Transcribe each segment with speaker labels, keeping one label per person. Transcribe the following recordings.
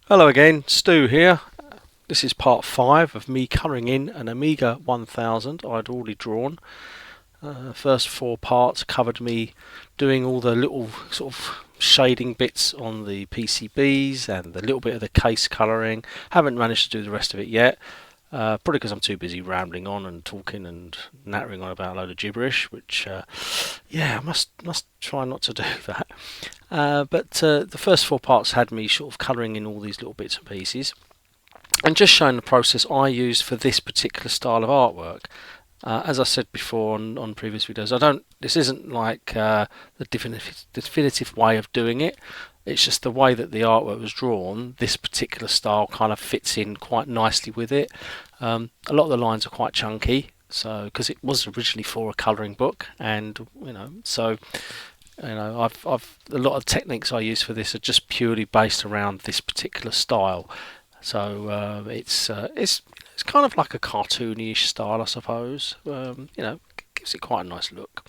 Speaker 1: Hello again, Stu here. This is part 5 of me colouring in an Amiga 1000 I'd already drawn. First 4 parts covered me doing all the little sort of shading bits on the PCBs and the little bit of the case colouring. Haven't managed to do the rest of it yet. Probably because I'm too busy rambling on and talking and nattering on about a load of gibberish, which, I must try not to do that. But the first 4 parts had me sort of colouring in all these little bits and pieces, and just showing the process I used for this particular style of artwork. As I said before on previous videos, This isn't like the definitive way of doing it. It's just the way that the artwork was drawn. This particular style kind of fits in quite nicely with it. A lot of the lines are quite chunky, so because it was originally for a colouring book, and I've a lot of techniques I use for this are just purely based around this particular style. So it's kind of like a cartoonish style, I suppose. Gives it quite a nice look.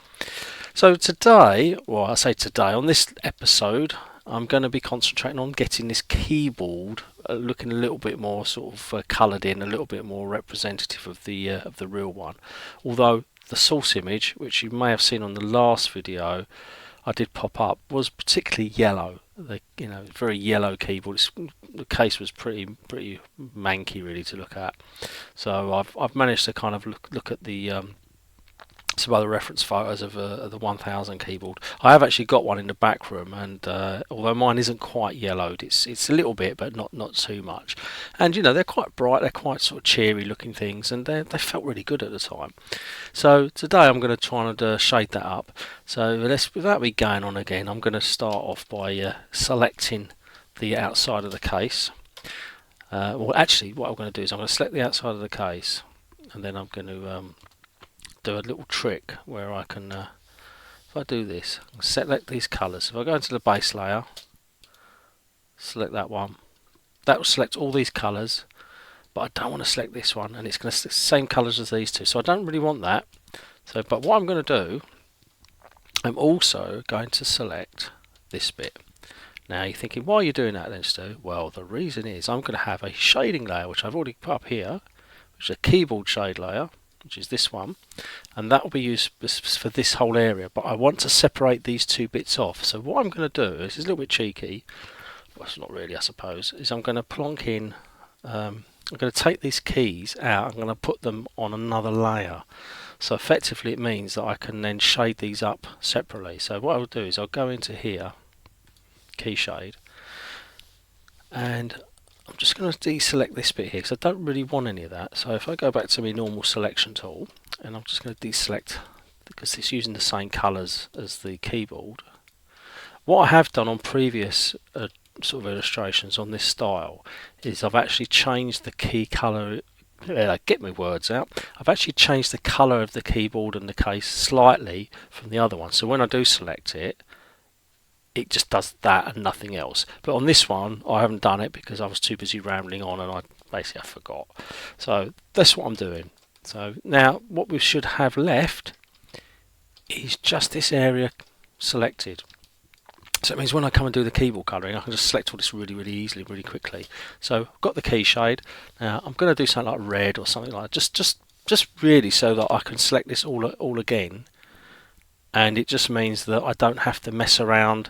Speaker 1: So today, well, I say today, on this episode, I'm going to be concentrating on getting this keyboard looking a little bit more sort of coloured in, a little bit more representative of the real one. Although the source image, which you may have seen on the last video I did pop up, was particularly yellow. Very yellow keyboard. The case was pretty manky really to look at. So I've managed to kind of look at the some other reference photos of the 1000 keyboard. I have actually got one in the back room, and although mine isn't quite yellowed, it's a little bit, but not too much. And they're quite bright, they're quite sort of cheery looking things, and they felt really good at the time. So today I'm going to try and shade that up. So without me going on again, I'm going to start off by selecting the outside of the case. Well, actually, what I'm going to do is I'm going to select the outside of the case, and then I'm going to do a little trick where I can, if I do this, select these colours. If I go into the base layer, select that one, that will select all these colours, but I don't want to select this one, and it's going to select the same colours as these two, so I don't really want that. But what I'm going to do, I'm also going to select this bit. Now you're thinking, why are you doing that then, Stu? Well, the reason is I'm going to have a shading layer, which I've already put up here, which is a keyboard shade layer, which is this one, and that will be used for this whole area, but I want to separate these two bits off. So what I'm going to do, this is a little bit cheeky, well, it's not really, I suppose, is I'm going to plonk in, I'm going to take these keys out, I'm going to put them on another layer. So effectively it means that I can then shade these up separately. So what I'll do is I'll go into here, key shade, and I'm just going to deselect this bit here because I don't really want any of that. So if I go back to my normal selection tool, and I'm just going to deselect because it's using the same colours as the keyboard. What I have done on previous sort of illustrations on this style is I've actually changed the key colour. Get my words out. I've actually changed the colour of the keyboard and the case slightly from the other one. So when I do select it, it just does that and nothing else. But on this one I haven't done it because I was too busy rambling on, and I forgot. So that's what I'm doing. So now what we should have left is just this area selected. So it means when I come and do the keyboard colouring, I can just select all this really easily, really quickly. So I've got the key shade. Now I'm going to do something like red or something like that, just really so that I can select this all again, and it just means that I don't have to mess around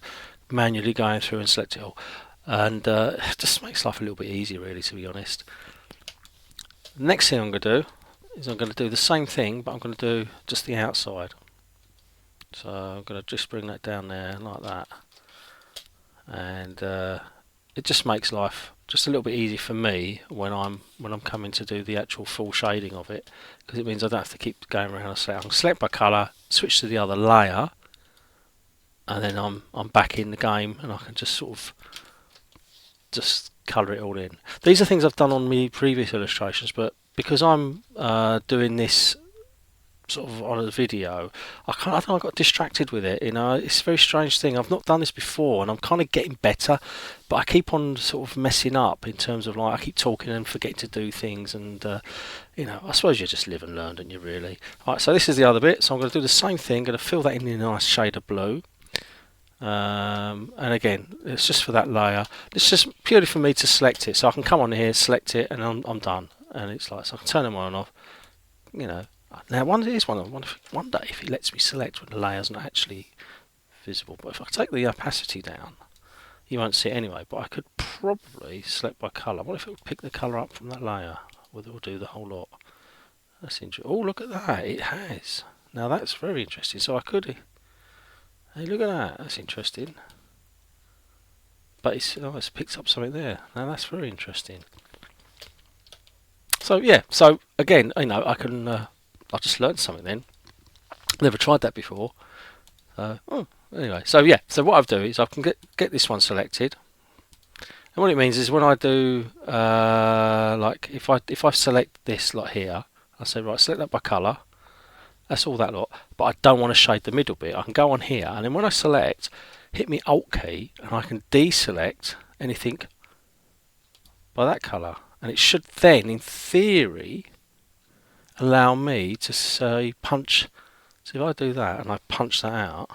Speaker 1: manually going through and select it all, and it just makes life a little bit easier really, to be honest. The next thing I'm going to do is I'm going to do the same thing, but I'm going to do just the outside. So I'm going to just bring that down there like that, and it just makes life just a little bit easier for me when I'm coming to do the actual full shading of it, because it means I don't have to keep going around and select. I can select my colour, switch to the other layer, and then I'm back in the game, and I can just sort of just colour it all in. These are things I've done on my previous illustrations, but because I'm doing this sort of on a video, I think I got distracted with it. It's a very strange thing. I've not done this before, and I'm kind of getting better, but I keep on sort of messing up in terms of, like, I keep talking and forgetting to do things, and I suppose you just live and learn, don't you, really? Right, so this is the other bit. So I'm going to do the same thing. I'm going to fill that in a nice shade of blue, and again, it's just for that layer. It's just purely for me to select it, so I can come on here, select it, and I'm done. And it's like, so I can turn them on and off. You know, now one day if it lets me select when the layer's not actually visible. But if I take the opacity down, you won't see it anyway. But I could probably select by colour. What if it would pick the colour up from that layer? Whether it will do the whole lot. That's interesting. Oh, look at that! It has. Now that's very interesting. So I could. Hey, look at that. That's interesting. But it's picked up something there. Now that's very interesting. So yeah. So again, you know, I can. I just learned something then. Never tried that before. Anyway, so yeah. So what I've do is I can get this one selected. And what it means is when I do like if I select this lot here, I say right, select that by colour. That's all that lot. But I don't want to shade the middle bit. I can go on here, and then when I select, hit me Alt key, and I can deselect anything by that colour. And it should then, in theory, allow me to say punch. So if I do that and I punch that out,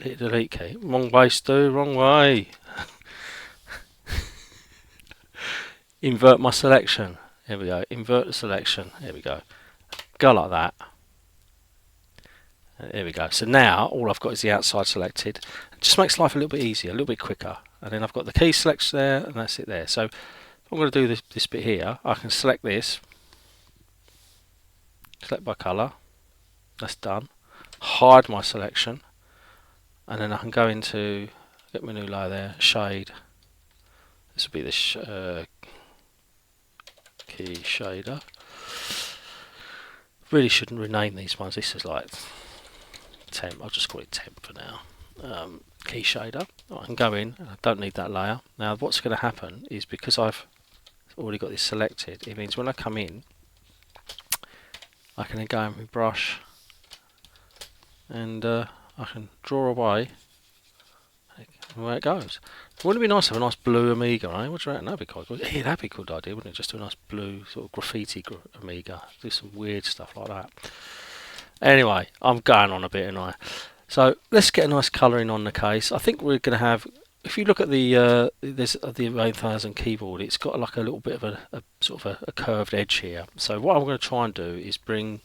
Speaker 1: hit the delete key. Wrong way, Stu, wrong way. Invert my selection. Here we go. Invert the selection. Here we go. Go like that. There we go. So now all I've got is the outside selected. It just makes life a little bit easier, a little bit quicker. And then I've got the key selects there, and that's it there. So if I'm going to do this bit here, I can select this. Select by colour. That's done. Hide my selection. And then I can go into, get my new layer there, shade. This will be the key shader. Really shouldn't rename these ones. This is like temp. I'll just call it temp for now. Key shader. I can go in, and I don't need that layer. Now what's going to happen is because I've already got this selected, it means when I come in, I can then go in with brush, and I can draw away, and away it goes. Wouldn't it be nice to have a nice blue Amiga, eh? What do you reckon? That'd be quite good. Yeah, that'd be a good idea, wouldn't it? Just do a nice blue sort of graffiti Amiga. Do some weird stuff like that. Anyway, I'm going on a bit, and so let's get a nice colouring on the case. I think we're going to have. If you look at the the 8000 keyboard, it's got like a little bit of a sort of a curved edge here. So what I'm going to try and do is bring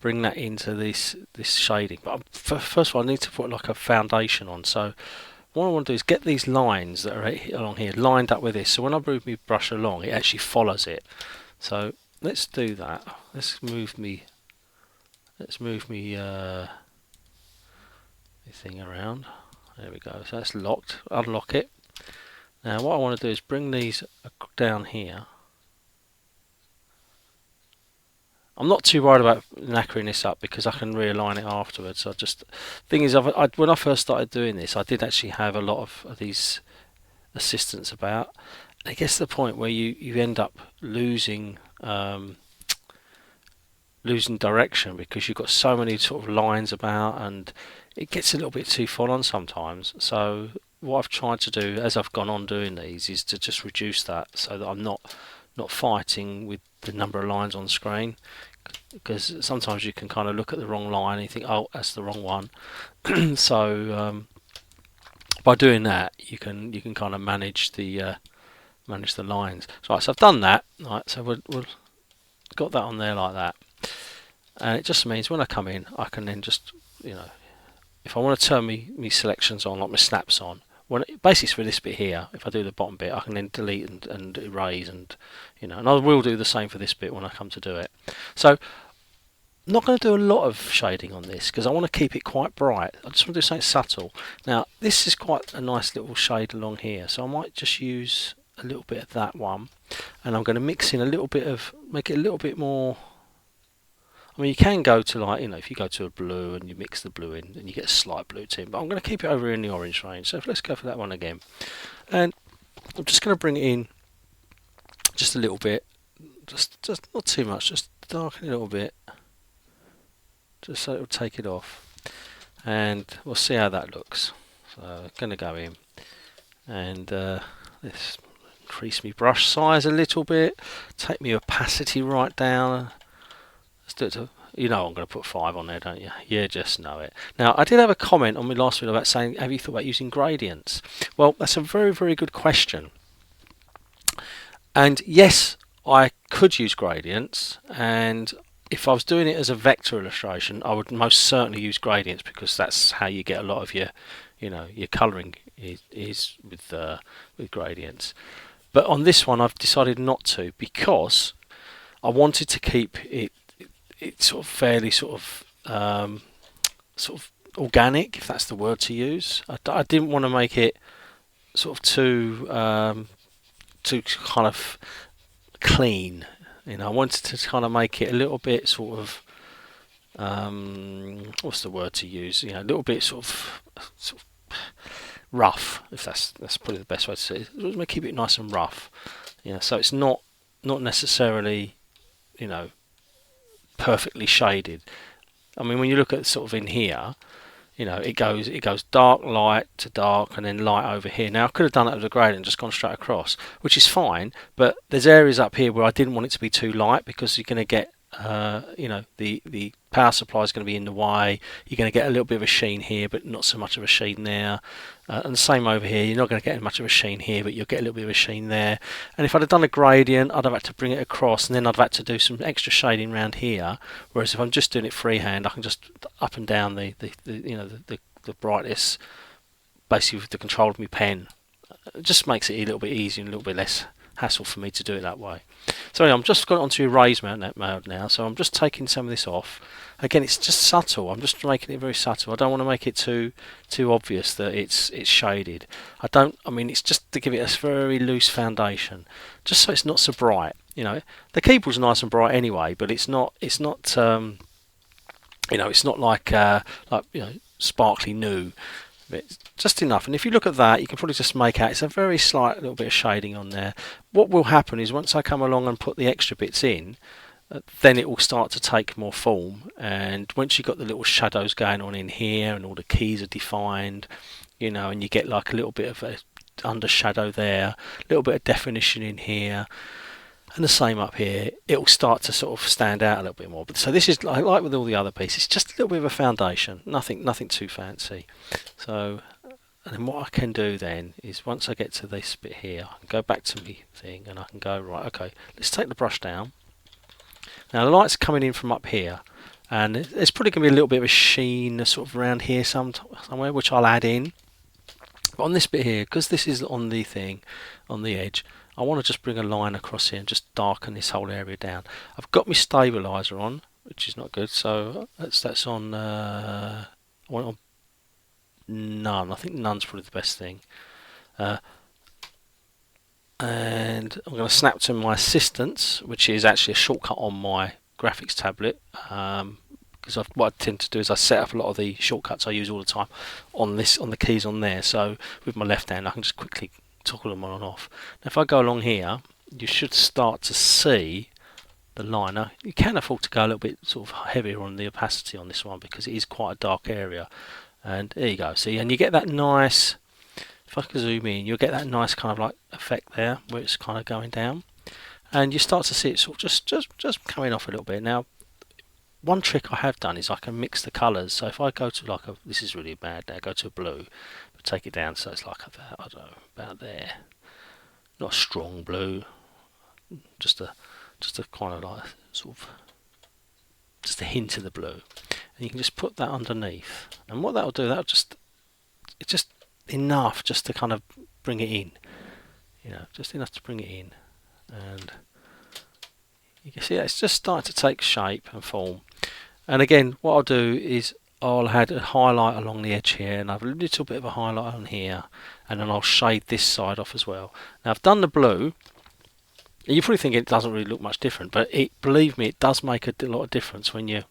Speaker 1: that into this shading. But first of all, I need to put like a foundation on. So what I want to do is get these lines that are along here lined up with this. So when I move my brush along, it actually follows it. So let's do that. Let's move me thing around. There we go. So that's locked. Unlock it. Now what I want to do is bring these down here. I'm not too worried about knackering this up because I can realign it afterwards. Thing is, when I first started doing this, I did actually have a lot of these assistants about. And it gets to the point where you end up losing direction because you've got so many sort of lines about, and it gets a little bit too full on sometimes. So what I've tried to do as I've gone on doing these is to just reduce that so that I'm not fighting with the number of lines on screen, because sometimes you can kind of look at the wrong line and you think, oh, that's the wrong one. So by doing that, you can kind of manage the lines. So I've done that. Right, so we'll got that on there like that, and it just means when I come in, I can then just, you know, if I want to turn me selections on, like my snaps on, basically for this bit here, if I do the bottom bit, I can then delete and erase, and you know, and I will do the same for this bit when I come to do it. So I'm not going to do a lot of shading on this because I want to keep it quite bright. I just want to do something subtle. Now this is quite a nice little shade along here, so I might just use a little bit of that one, and I'm going to mix in a little bit of, make it a little bit more. I mean, you can go to, like, you know, if you go to a blue and you mix the blue in, and you get a slight blue tint, but I'm going to keep it over in the orange range. So let's go for that one again, and I'm just going to bring it in just a little bit, just not too much, just darken it a little bit, just so it'll take it off, and we'll see how that looks. So I'm going to go in, and let's increase my brush size a little bit, take my opacity right down. Let's do it to You know I'm going to put 5 on there, don't you? You just know it. Now, I did have a comment on my last video about saying, have you thought about using gradients? Well, that's a very, very good question. And yes, I could use gradients, and if I was doing it as a vector illustration, I would most certainly use gradients, because that's how you get a lot of your, your colouring is with gradients. But on this one, I've decided not to, because I wanted to keep it sort of fairly sort of organic, if that's the word to use. I didn't want to make it sort of too kind of clean. I wanted to kind of make it a little bit sort of what's the word to use? A little bit sort of rough, if that's probably the best way to say it. I want to keep it nice and rough. So it's not necessarily perfectly shaded. I mean, when you look at sort of in here, it goes dark, light to dark, and then light over here. Now I could have done that with a gradient, just gone straight across, which is fine. But there's areas up here where I didn't want it to be too light, because you're going to get, the power supply is going to be in the way. You're going to get a little bit of a sheen here, but not so much of a sheen there. And the same over here. You're not going to get much of a sheen here, but you'll get a little bit of a sheen there. And if I'd have done a gradient, I'd have had to bring it across, and then I'd have had to do some extra shading around here. Whereas if I'm just doing it freehand, I can just up and down the brightness, basically with the control of my pen. It just makes it a little bit easier and a little bit less hassle for me to do it that way. So anyway, I'm just got it onto erase mode now, so I'm just taking some of this off. Again, it's just subtle. I'm just making it very subtle. I don't want to make it too obvious that it's shaded. I mean, it's just to give it a very loose foundation, just so it's not so bright. The keyboard's nice and bright anyway, but it's not it's not like sparkly new. It's just enough. And if you look at that, you can probably just make out it's a very slight little bit of shading on there. What will happen is, once I come along and put the extra bits in, then it will start to take more form. And once you've got the little shadows going on in here, and all the keys are defined, and you get like a little bit of a under shadow there, a little bit of definition in here, and the same up here, it will start to sort of stand out a little bit more. But so this is like with all the other pieces, just a little bit of a foundation, nothing too fancy. So, and then what I can do then is, once I get to this bit here, I can go back to my thing, and I can go, right, okay, let's take the brush down. Now the light's coming in from up here, and there's probably going to be a little bit of a sheen sort of around here somewhere, which I'll add in. But on this bit here, because this is on the thing, on the edge, I want to just bring a line across here and just darken this whole area down. I've got my stabilizer on, which is not good, so that's on. I want on none. I think none's probably the best thing. And I'm going to snap to my assistants, which is actually a shortcut on my graphics tablet. Because what I tend to do is I set up a lot of the shortcuts I use all the time on the keys on there. So with my left hand, I can just quickly toggle them on and off. Now if I go along here, you should start to see the line. Now you can afford to go a little bit sort of heavier on the opacity on this one, because it is quite a dark area. And there you go. See, and you get that nice, if I can zoom in, you'll get that nice kind of like effect there, where it's kind of going down, and you start to see it sort of just coming off a little bit. Now one trick I have done is I can mix the colours. So if I go to like this is really bad now, go to a blue, but take it down so it's like I don't know, about there, not a strong blue, just a kind of like sort of just a hint of the blue, and you can just put that underneath. And what that'll do, it's just enough just to kind of bring it in, just enough to bring it in, and you can see that it's just starting to take shape and form. And again, what I'll do is I'll add a highlight along the edge here, and I have a little bit of a highlight on here, and then I'll shade this side off as well. Now I've done the blue. You probably think it doesn't really look much different, but believe me, it does make a lot of difference when you're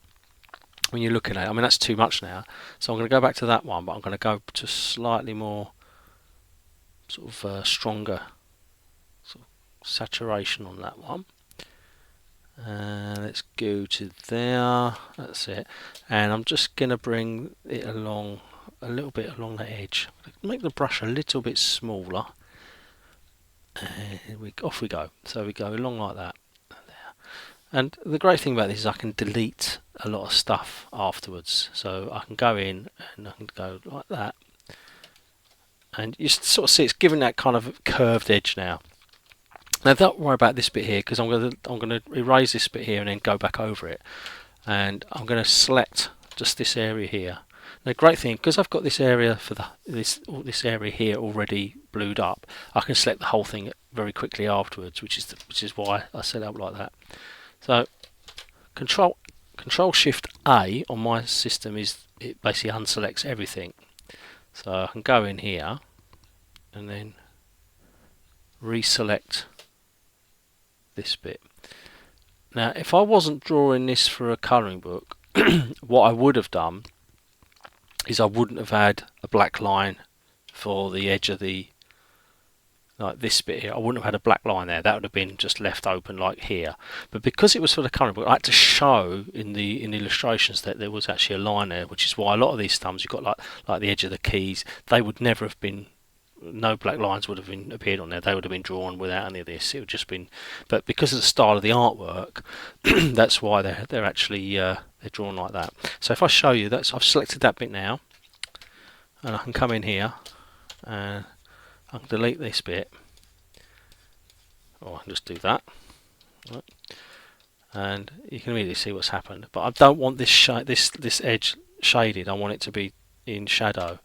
Speaker 1: looking at it. I mean, that's too much now, so I'm going to go back to that one, but I'm going to go to slightly more sort of stronger sort of saturation on that one. Let's go to there, that's it, and I'm just going to bring it along a little bit along the edge, make the brush a little bit smaller, and off we go. So we go along like that, there. And the great thing about this is I can delete a lot of stuff afterwards. So I can go in and I can go like that. And you sort of see it's giving that kind of curved edge now. Now don't worry about this bit here, because I'm going to erase this bit here and then go back over it. And I'm going to select just this area here. The great thing, because I've got this area for this area here already blued up, I can select the whole thing very quickly afterwards, which is why I set it up like that. So Control Shift A on my system it basically unselects everything. So I can go in here and then reselect this bit. Now, if I wasn't drawing this for a colouring book, what I would have done is I wouldn't have had a black line for the edge of the, like this bit here. I wouldn't have had a black line there. That would have been just left open like here. But because it was for the colouring book, I had to show in the illustrations that there was actually a line there, which is why a lot of these thumbs you've got like the edge of the keys, they would never have been, no black lines would have appeared on there. They would have been drawn without any of this. It would just been, but because of the style of the artwork, that's why they're actually they're drawn like that. So if I show you that, I've selected that bit now, and I can come in here and I can delete this bit, or I can just do that, right. And you can immediately see what's happened. But I don't want this edge shaded. I want it to be in shadow.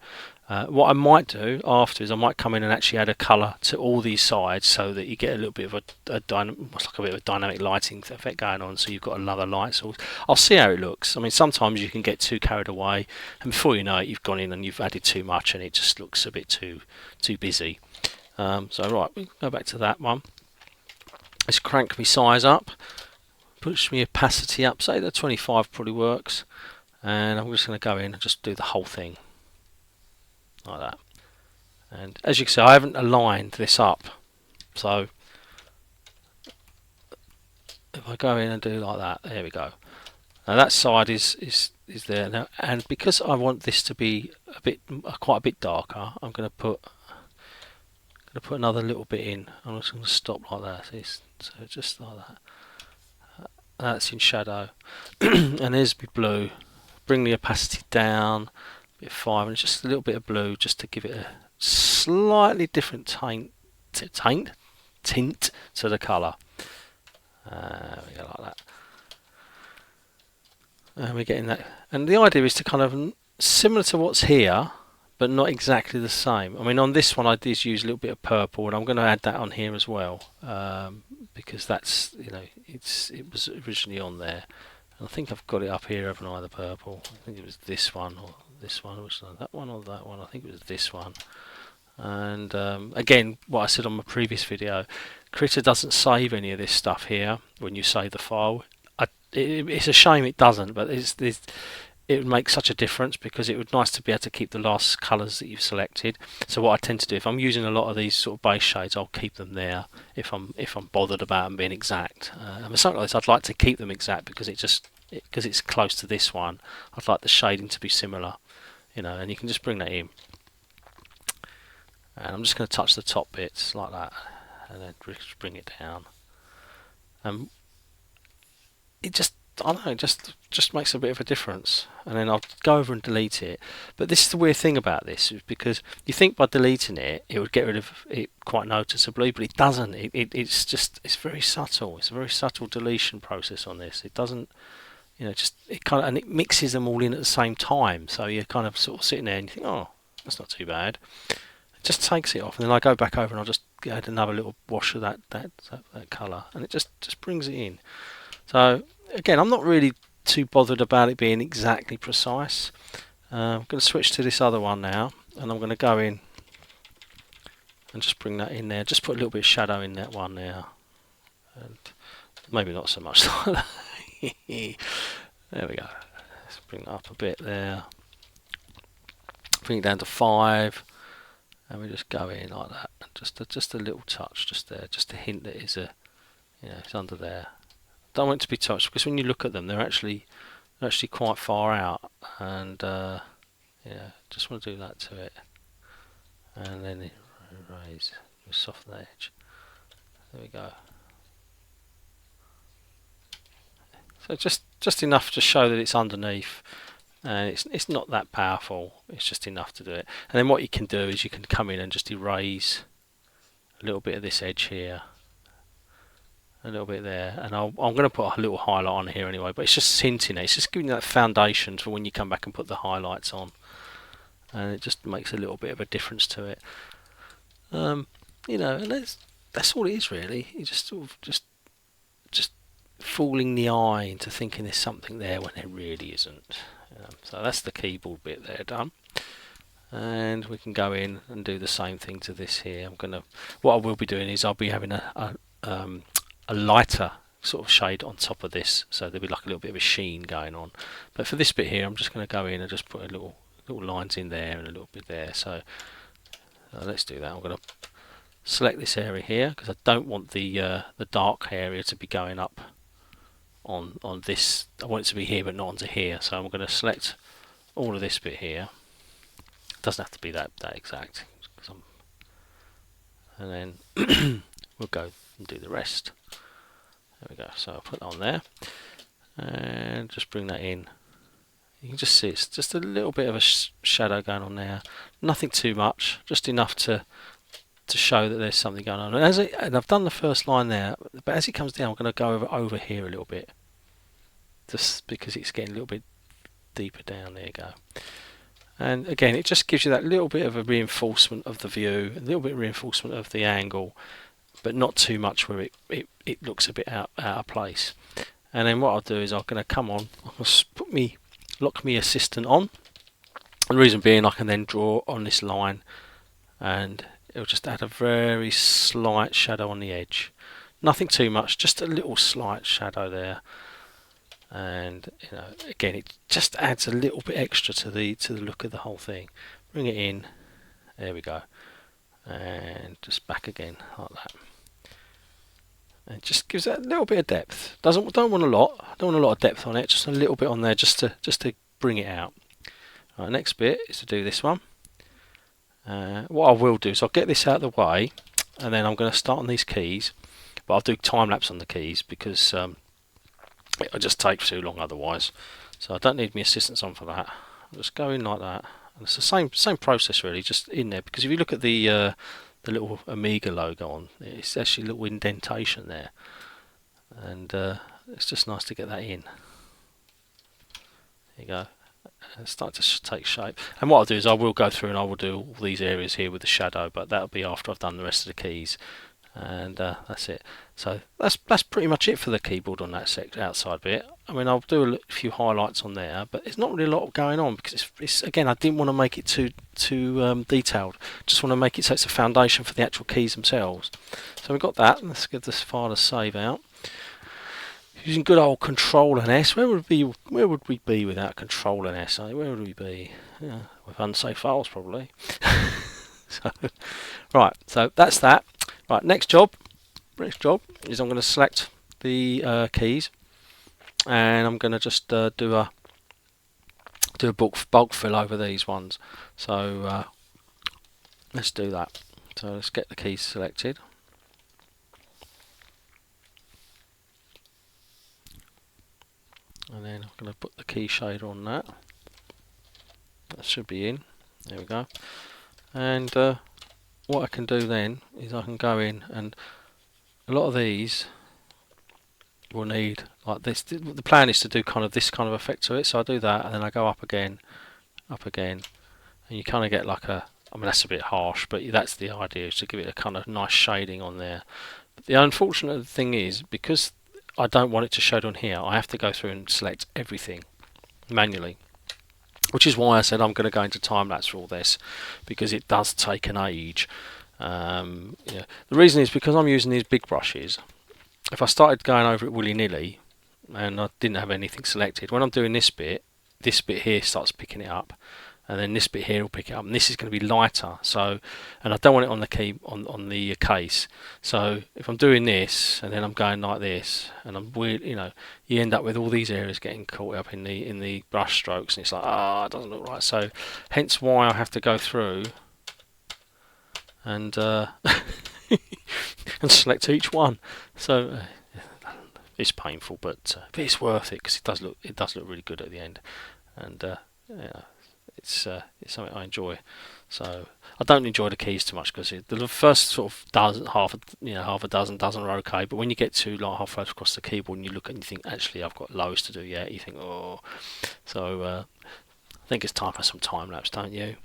Speaker 1: What I might do after is I might come in and actually add a colour to all these sides, so that you get a little bit of a dynamic lighting effect going on. So you've got another light source. I'll see how it looks. I mean, sometimes you can get too carried away, and before you know it, you've gone in and you've added too much, and it just looks a bit too busy. So right, we go back to that one. Let's crank my size up, push my opacity up. Say that 25 probably works, and I'm just going to go in and just do the whole thing. Like that. And as you can see, I haven't aligned this up, so if I go in and do like that, there we go. Now that side is there now, and because I want this to be quite a bit darker, I'm going to put another little bit in. I'm just going to stop like that. So just like that. That's in shadow, and there's my blue. Bring the opacity down. Bit 5, and just a little bit of blue, just to give it a slightly different tint to the colour. We go like that, and we're getting that. And the idea is to kind of similar to what's here, but not exactly the same. I mean, on this one I did use a little bit of purple, and I'm going to add that on here as well, because that's, you know, it was originally on there. And I think I've got it up here, haven't I? The purple. I think it was this one or this one, which that one or that one. I think it was this one. And again, what I said on my previous video, Critter doesn't save any of this stuff here when you save the file. It's a shame it doesn't, but it would make such a difference, because it would be nice to be able to keep the last colours that you've selected. So what I tend to do, if I'm using a lot of these sort of base shades, I'll keep them there if I'm bothered about them being exact. And something like this, I'd like to keep them exact, because because it's close to this one. I'd like the shading to be similar, you know. And you can just bring that in, and I'm just going to touch the top bits like that, and then just bring it down. It just, I don't know, just makes a bit of a difference. And then I'll go over and delete it. But this is the weird thing about this, is because you think by deleting it would get rid of it quite noticeably, but it doesn't. It's very subtle. It's a very subtle deletion process on this. It doesn't, you know, and it mixes them all in at the same time. So you're kind of sort of sitting there and you think, oh, that's not too bad. It just takes it off, and then I go back over and I'll just add another little wash of that colour, and it just brings it in. So again, I'm not really too bothered about it being exactly precise. I'm going to switch to this other one now, and I'm going to go in and just bring that in there. Just put a little bit of shadow in that one there, and maybe not so much like that. There we go. Let's bring that up a bit there. Bring it down to 5, and we just go in like that. Just a little touch just there, just a hint that it's it's under there. Don't want it to be touched, because when you look at them, they're actually quite far out, and just want to do that to it, and then erase, soften the edge. There we go. So just enough to show that it's underneath, and it's not that powerful. It's just enough to do it. And then what you can do is you can come in and just erase a little bit of this edge here, a little bit there, and I'm going to put a little highlight on here anyway, but it's just hinting it. It's just giving you that foundation for when you come back and put the highlights on, and it just makes a little bit of a difference to it. You know, and that's all it is really. You just sort of just fooling the eye into thinking there's something there when there really isn't. So that's the keyboard bit there done, and we can go in and do the same thing to this here. What I will be doing is I'll be having a lighter sort of shade on top of this, so there'll be like a little bit of a sheen going on. But for this bit here, I'm just going to go in and just put a little lines in there and a little bit there. So let's do that. I'm going to select this area here because I don't want the dark area to be going up on this. I want it to be here but not onto here, so I'm going to select all of this bit here. It doesn't have to be that exact, and then we'll go and do the rest. There we go. So I'll put that on there and just bring that in. You can just see it's just a little bit of a shadow going on there, nothing too much, just enough to show that there's something going on. And I've done the first line there, but as it comes down, I'm going to go over here a little bit, just because it's getting a little bit deeper down. There you go. And again, it just gives you that little bit of a reinforcement of the view, a little bit of reinforcement of the angle, but not too much where it looks a bit out of place. And then what I'll do is I'm going to come on, I'll lock me assistant on. The reason being I can then draw on this line, and it'll just add a very slight shadow on the edge. Nothing too much, just a little slight shadow there. And you know, again, it just adds a little bit extra to the look of the whole thing. Bring it in, there we go, and just back again like that. And it just gives that a little bit of depth. Don't want a lot. Don't want a lot of depth on it. Just a little bit on there, just to bring it out. Right, next bit is to do this one. What I will do is I'll get this out of the way, and then I'm going to start on these keys. But I'll do time lapse on the keys because it'll just take too long otherwise. So I don't need my assistants on for that. I'll just go in like that. And it's the same process really, just in there. Because if you look at the little Amiga logo on, it's actually a little indentation there, and it's just nice to get that in. There you go. It's starting to take shape. And what I'll do is I will go through and I will do all these areas here with the shadow, but that'll be after I've done the rest of the keys. And that's it. So that's pretty much it for the keyboard on that outside bit. I mean, I'll do a few highlights on there, but there's not really a lot going on because it's again, I didn't want to make it too detailed. Just want to make it so it's a foundation for the actual keys themselves. So we've got that. Let's give this file a save out. Using good old Control and S. Where would we be without Control and S? Where would we be? Yeah, with unsafe files probably. So, right. So that's that. Right. Next job is I'm going to select the keys, and I'm going to just do a bulk fill over these ones. So let's do that. So let's get the keys selected. And then I'm going to put the key shader on that. That should be in. There we go. And what I can do then is I can go in, and a lot of these will need like this. The plan is to do kind of this kind of effect to it. So I do that, and then I go up again, and you kind of get like a. I mean, that's a bit harsh, but that's the idea, is to give it a kind of nice shading on there. But the unfortunate thing is, because I don't want it to shade on here, I have to go through and select everything manually, which is why I said I'm going to go into time-lapse for all this, because it does take an age. The reason is because I'm using these big brushes. If I started going over it willy-nilly and I didn't have anything selected, when I'm doing this bit here starts picking it up, and then this bit here will pick it up, and this is going to be lighter. So, and I don't want it on the key on the case. So if I'm doing this and then I'm going like this, and I'm weird, you end up with all these areas getting caught up in the brush strokes, and it's like, it doesn't look right. So hence why I have to go through and and select each one. So it's painful, but it's worth it because it does look really good at the end, and yeah, it's something I enjoy. So I don't enjoy the keys too much because the first sort of dozen, half a dozen are okay, but when you get to like halfway across the keyboard and you look and you think, actually I've got loads to do yet, you think, oh. So I think it's time for some time lapse, don't you?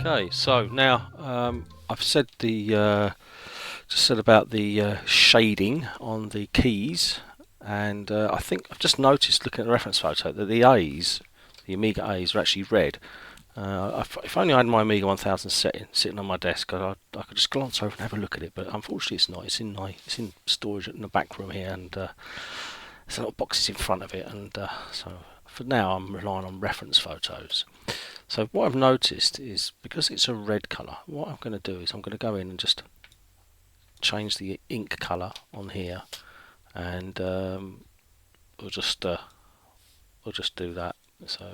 Speaker 1: Okay, so now I've said just said about the shading on the keys, and I think I've just noticed looking at the reference photo that the A's, the Amiga A's, are actually red. If only I had my Amiga 1000 sitting on my desk, I could just glance over and have a look at it. But unfortunately, it's not. It's in storage in the back room here, and there's a lot of boxes in front of it. And so for now, I'm relying on reference photos. So what I've noticed is because it's a red colour, what I'm going to do is I'm going to go in and just change the ink colour on here, and we'll just do that. So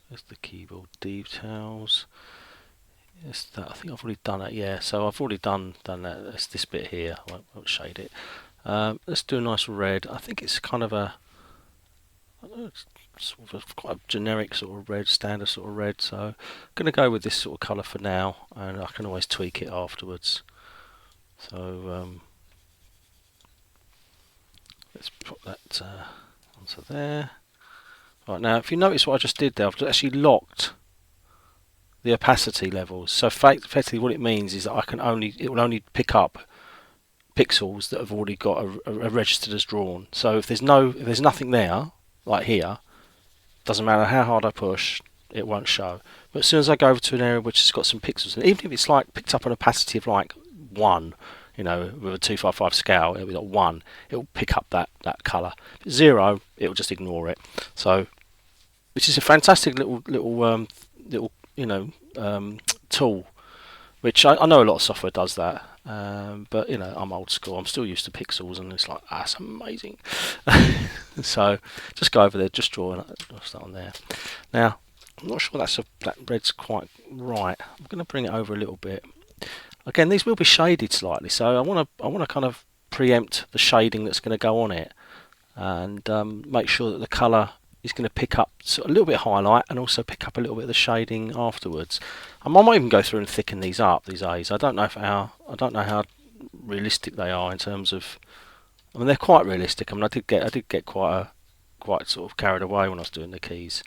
Speaker 1: there's the keyboard details. Yes, that I think I've already done it. Yeah, so I've already done that. That's this bit here. I won't shade it. Let's do a nice red. I think it's kind of I don't know, it's sort of quite a generic sort of red, standard sort of red. So I'm going to go with this sort of colour for now, and I can always tweak it afterwards. So let's put that onto there. Right, now if you notice what I just did there, I've actually locked the opacity levels. So effectively what it means is that it will only pick up pixels that have already got a registered as drawn. So if there's nothing there, like here, doesn't matter how hard I push, it won't show. But as soon as I go over to an area which has got some pixels, and even if it's like picked up an opacity of like 1, with a 255 scale, it'll be like 1, it'll pick up that colour. If it's 0, it'll just ignore it. So, which is a fantastic little tool, which I know a lot of software does that. But I'm old school. I'm still used to pixels, and it's like that's amazing. So just go over there, just draw that on there. Now I'm not sure that red's quite right. I'm going to bring it over a little bit. Again, these will be shaded slightly, so I want to kind of preempt the shading that's going to go on it, and make sure that the colour is going to pick up a little bit of highlight and also pick up a little bit of the shading afterwards. I might even go through and thicken these up, these A's. I don't know how realistic they are in terms of. I mean, they're quite realistic. I mean, I did get quite sort of carried away when I was doing the keys.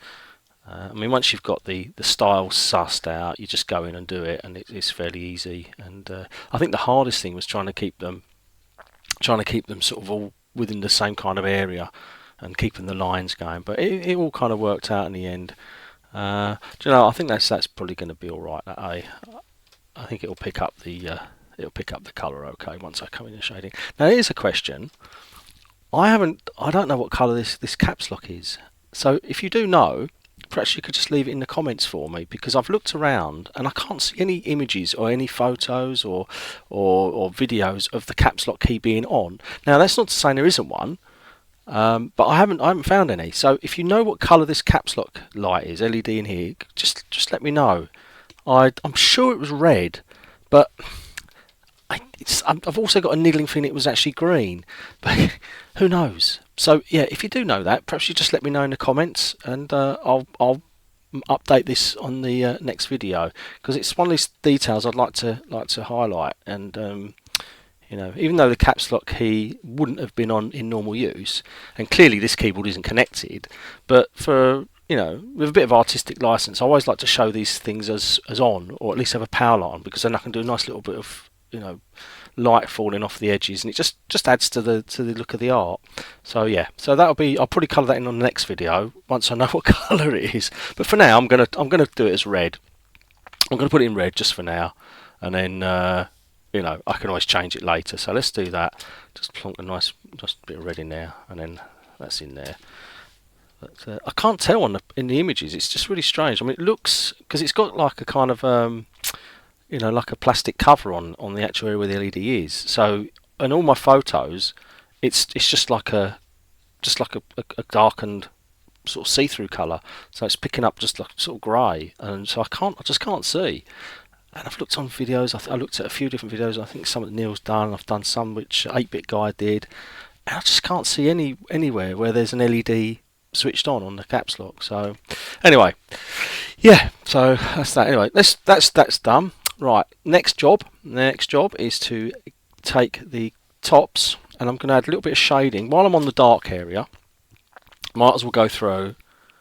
Speaker 1: I mean, once you've got the style sussed out, you just go in and do it, and it's fairly easy. And I think the hardest thing was trying to keep them sort of all within the same kind of area, and keeping the lines going. But it all kind of worked out in the end. I think that's probably going to be all right. That A, I think it'll pick up the colour okay once I come in the shading. Now here's a question. I don't know what colour this caps lock is. So if you do know, perhaps you could just leave it in the comments for me, because I've looked around and I can't see any images or any photos or videos of the caps lock key being on. Now that's not to say there isn't one, but I haven't found any. So if you know what colour this caps lock light is, LED in here, just let me know. I'm sure it was red, but I've also got a niggling feeling it was actually green, but who knows? So yeah, if you do know that, perhaps you just let me know in the comments, and I'll update this on the next video, because it's one of these details I'd like to highlight. And you know, even though the caps lock key wouldn't have been on in normal use, and clearly this keyboard isn't connected, but for, you know, with a bit of artistic license, I always like to show these things as on, or at least have a power light on, because then I can do a nice little bit of, you know, light falling off the edges, and it just adds to the look of the art. So yeah, so that'll be, I'll probably colour that in on the next video once I know what colour it is. But for now, I'm gonna do it as red. I'm gonna put it in red just for now, and then you know, I can always change it later. So let's do that. Just plonk a nice just bit of red in there, and then that's in there. But I can't tell in the images. It's just really strange. I mean, it looks, because it's got like a kind of you know, like a plastic cover on the actual area where the LED is. So in all my photos, it's just like a darkened sort of see-through colour. So it's picking up just like sort of grey, and so I just can't see. And I've looked on videos. I looked at a few different videos. I think some that Neil's done. I've done some which 8-bit guy did, and I just can't see anywhere where there's an LED switched on the caps lock. So anyway, yeah. So that's that. Anyway, that's done. Right. Next job is to take the tops, and I'm going to add a little bit of shading while I'm on the dark area. Might as well go through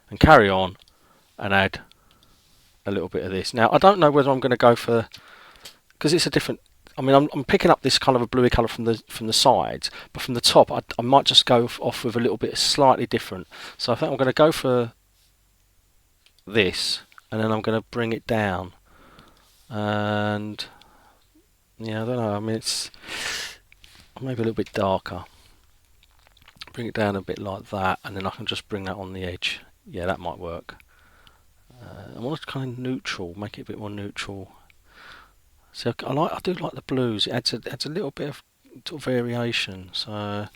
Speaker 1: and carry on and add a little bit of this. Now I don't know whether I'm going to go for, because it's a different, I mean, I'm picking up this kind of a bluey colour from the sides, but from the top I might just go off with a little bit slightly different. So I think I'm going to go for this, and then I'm going to bring it down, and yeah, I don't know, I mean, it's maybe a little bit darker. Bring it down a bit like that, and then I can just bring that on the edge. Yeah, that might work. I want it kind of neutral, make it a bit more neutral. So I do like the blues. It adds a little bit of sort of variation. So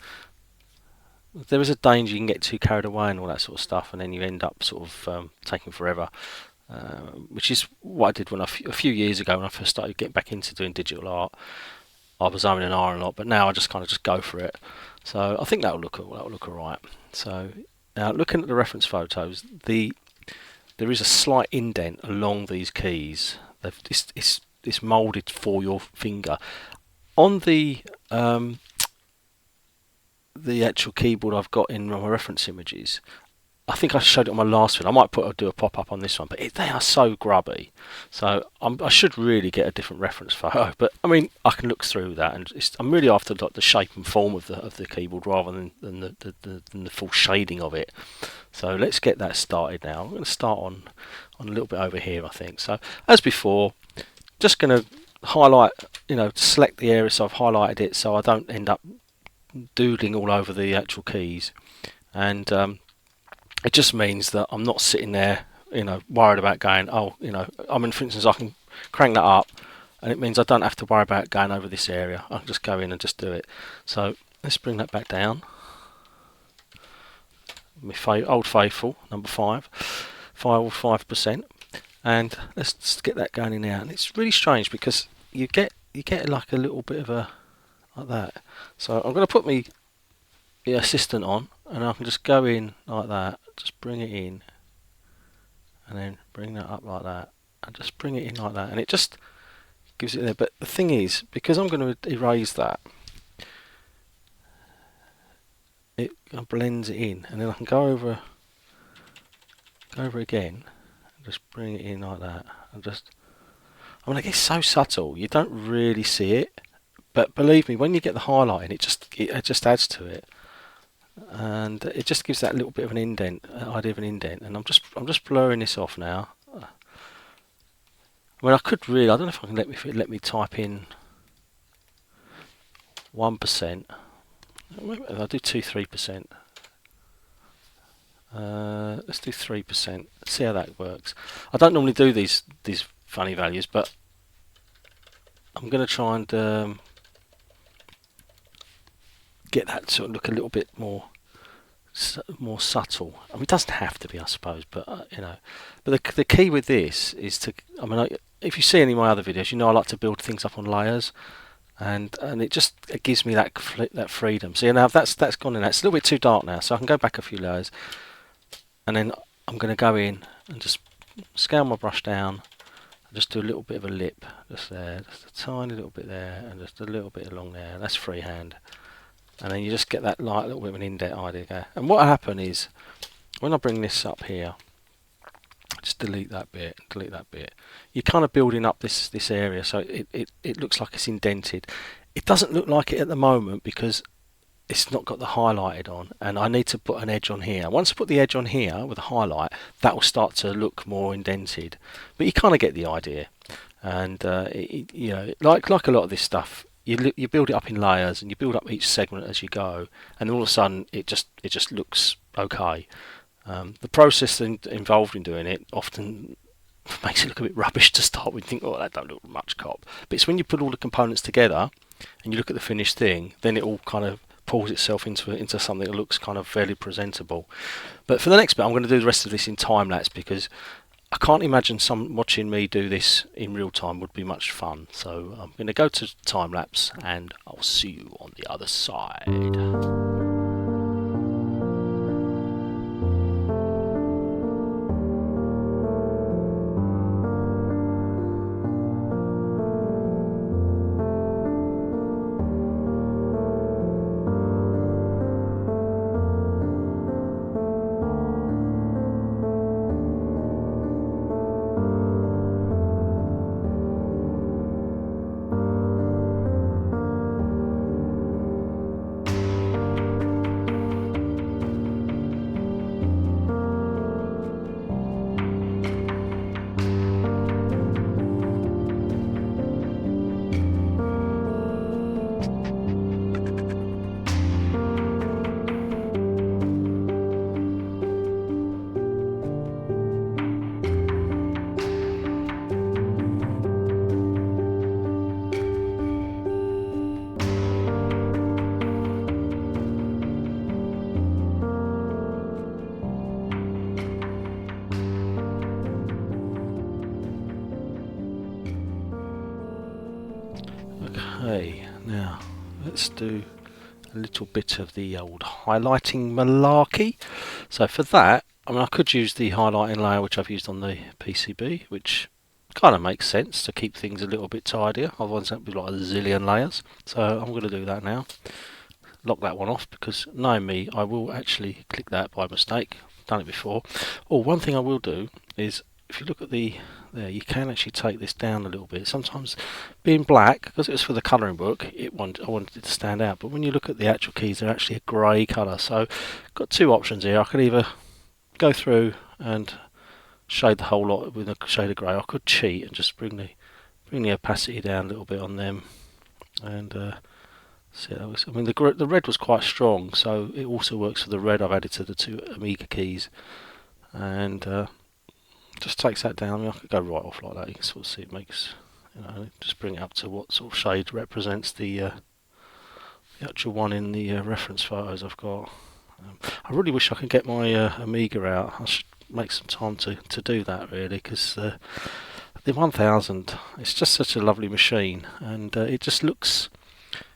Speaker 1: there is a danger you can get too carried away and all that sort of stuff, and then you end up sort of taking forever. Which is what I did when a few years ago when I first started getting back into doing digital art. I was umming and ahhing a lot, but now I just kind of just go for it. So I think that'll look alright. So now looking at the reference photos, there is a slight indent along these keys. It's moulded for your finger. On the actual keyboard I've got in my reference images, I think I showed it on my last video. I might do a pop-up on this one, but they are so grubby. So I should really get a different reference photo. But I mean, I can look through that, and I'm really after like the shape and form of the keyboard rather than the full shading of it. So let's get that started now. I'm going to start on a little bit over here, I think. So as before, just going to highlight, you know, select the area so I've highlighted it so I don't end up doodling all over the actual keys. And it just means that I'm not sitting there, you know, worried about going, oh, you know, I mean, for instance, I can crank that up, and it means I don't have to worry about going over this area. I can just go in and just do it. So let's bring that back down. My old faithful, number 5%, and let's just get that going in there. And it's really strange because you get like a little bit of a like that. So I'm going to put the assistant on, and I can just go in like that, just bring it in, and then bring that up like that, and just bring it in like that, and it just gives it there. But the thing is, because I'm going to erase that, it blends it in, and then I can go over again, and just bring it in like that, and just, I mean, it's so subtle, you don't really see it, but believe me, when you get the highlight in, it just adds to it. And it just gives that little bit of an indent, idea of an indent, and I'm just blurring this off now. I mean, I could really, I don't know if I can let me type in 1%. I'll do 2-3%. let's do 3%. See how that works. I don't normally do these funny values, but I'm going to try and get that to look a little bit more subtle. I mean, it doesn't have to be, I suppose, but you know. But the key with this is to, I mean, if you see any of my other videos, you know I like to build things up on layers, and it gives me that freedom. So now that's gone in. It's a little bit too dark now, so I can go back a few layers, and then I'm going to go in and just scale my brush down, and just do a little bit of a lip, just there, just a tiny little bit there, and just a little bit along there. That's freehand. And then you just get that light little bit of an indent idea there. And what will happen is, when I bring this up here, just delete that bit, you're kind of building up this area, so it looks like it's indented. It doesn't look like it at the moment because it's not got the highlighted on, and I need to put an edge on here. Once I put the edge on here with a highlight, that will start to look more indented. But you kind of get the idea. And you know, like a lot of this stuff, you build it up in layers, and you build up each segment as you go, and all of a sudden it just looks okay. The process involved in doing it often makes it look a bit rubbish to start with. You think, oh, that don't look much cop. But it's when you put all the components together and you look at the finished thing, then it all kind of pulls itself into something that looks kind of fairly presentable. But for the next bit, I'm going to do the rest of this in time lapse, because I can't imagine watching me do this in real time would be much fun. So I'm going to go to time lapse, and I'll see you on the other side. Okay, now let's do a little bit of the old highlighting malarkey. So for that, I mean, I could use the highlighting layer which I've used on the PCB, which kind of makes sense to keep things a little bit tidier, otherwise that'd be like a zillion layers. So I'm going to do that now. Lock that one off, because knowing me, I will actually click that by mistake. I've done it before. Oh, one thing I will do is, if you look at there, you can actually take this down a little bit. Sometimes being black, because it was for the colouring book, I wanted it to stand out, but when you look at the actual keys, they're actually a grey colour. So got two options here. I could either go through and shade the whole lot with a shade of grey. I could cheat and just bring the opacity down a little bit on them, and see, I mean, the red was quite strong, so it also works for the red I've added to the two Amiga keys, and just takes that down. I mean, I could go right off like that. You can sort of see it makes, you know, just bring it up to what sort of shade represents the actual one in the reference photos I've got. I really wish I could get my Amiga out. I should make some time to do that, really, because the 1000, it's just such a lovely machine, and it just looks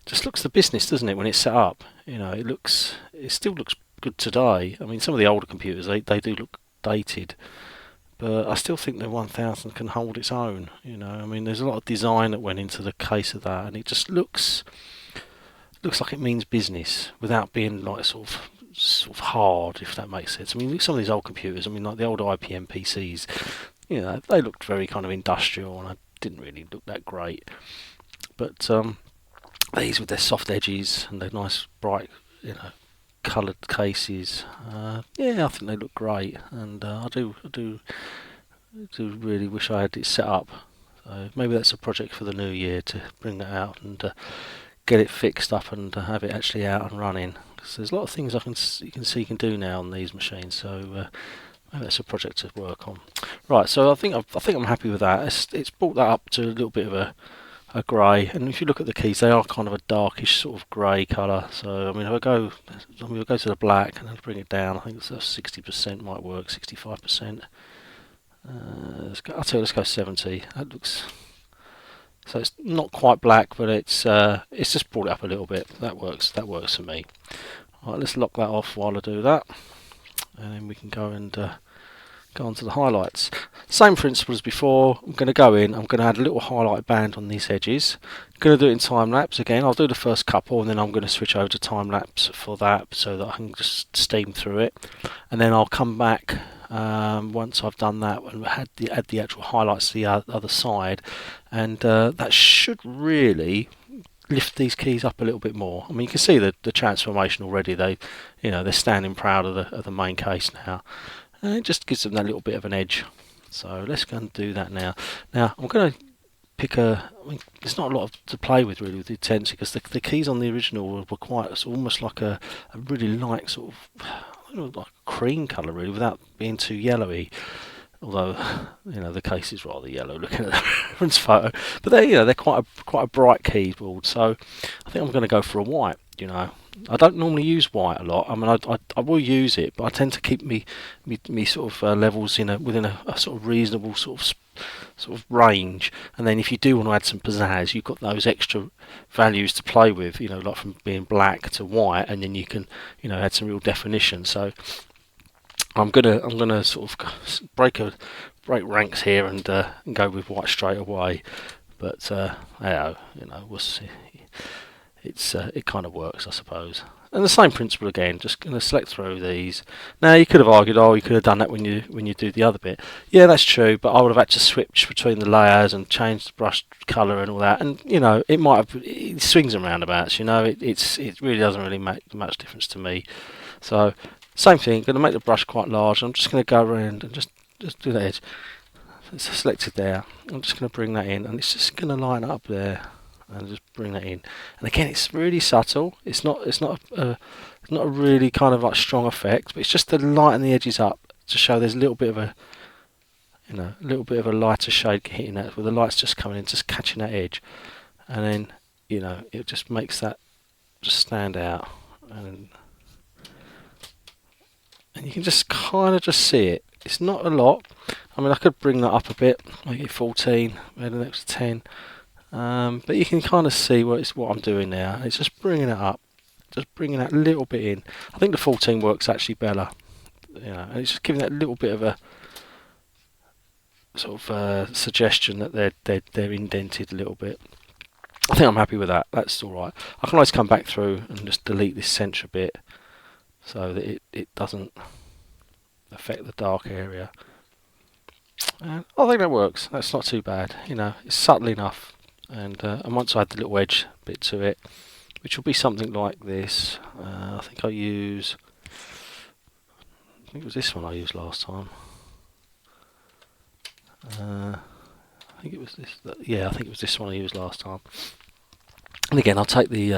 Speaker 1: the business, doesn't it, when it's set up? You know, it still looks good today. I mean, some of the older computers, they do look dated, but I still think the 1000 can hold its own. You know, I mean, there's a lot of design that went into the case of that, and it just looks like it means business without being like sort of hard, if that makes sense. I mean, some of these old computers, I mean, like the old IBM PCs, you know, they looked very kind of industrial, and I didn't really look that great. But these with their soft edges and their nice bright, you know, coloured cases, yeah, I think they look great, and I do really wish I had it set up. So maybe that's a project for the new year, to bring that out and get it fixed up and have it actually out and running. Because there's a lot of things you can see you can do now on these machines. So maybe that's a project to work on. Right, so I think I'm happy with that. It's brought that up to a little bit of a grey, and if you look at the keys, they are kind of a darkish sort of grey colour. So I mean, if I'll go to the black and then bring it down. I think it's 60% might work, 65%. Let's go 70. That looks, so it's not quite black, but it's just brought it up a little bit. That works. That works for me. All right, let's lock that off while I do that, and then we can go and go on to the highlights. Same principle as before. I'm going to go in. I'm going to add a little highlight band on these edges. I'm going to do it in time lapse again. I'll do the first couple, and then I'm going to switch over to time lapse for that, so that I can just steam through it, and then I'll come back. Once I've done that and add the actual highlights to the other side, and that should really lift these keys up a little bit more. I mean, you can see the transformation already. They're standing proud of the main case now, and it just gives them that little bit of an edge. So let's go and do that now. Now I'm going to pick there's not a lot to play with really with the intensity, because the keys on the original were quite, it's almost like a really light sort of, like a cream colour really, without being too yellowy. Although the case is rather yellow looking at the reference photo, but they're quite a bright keyboard. So I think I'm going to go for a white. I don't normally use white a lot. I mean, I will use it, but I tend to keep me sort of levels within a sort of reasonable sort of range. And then if you do want to add some pizzazz, you've got those extra values to play with. Like from being black to white, and then you can add some real definition. So I'm gonna sort of break ranks here and go with white straight away. But we'll see. It kind of works, I suppose. And the same principle again. Just going to select through these. Now you could have argued, you could have done that when you do the other bit. Yeah, that's true. But I would have had to switch between the layers and change the brush colour and all that. And it swings and roundabouts. It really doesn't really make much difference to me. So same thing. Going to make the brush quite large. I'm just going to go around and just do that edge. It's selected there. I'm just going to bring that in, and it's just going to line up there. And just bring that in, and again, it's really subtle. It's not a really kind of like strong effect, but it's just to lighten the edges up to show there's a little bit of a lighter shade hitting that, with the lights just coming in, just catching that edge, and then it just makes that just stand out, and you can just kind of just see it. It's not a lot. I mean, I could bring that up a bit, make it 14, maybe an extra 10. But you can kind of see what I'm doing now. It's just bringing it up, just bringing that little bit in. I think the 14 works actually better, and it's just giving that little bit of a sort of suggestion that they're indented a little bit. I think I'm happy with that. That's all right. I can always come back through and just delete this centre bit so that it doesn't affect the dark area. And I think that works. That's not too bad. It's subtle enough. And once I add the little edge bit to it, which will be something like this, I think it was this one I used last time. I think it was this. Yeah, I think it was this one I used last time. And again, I'll take the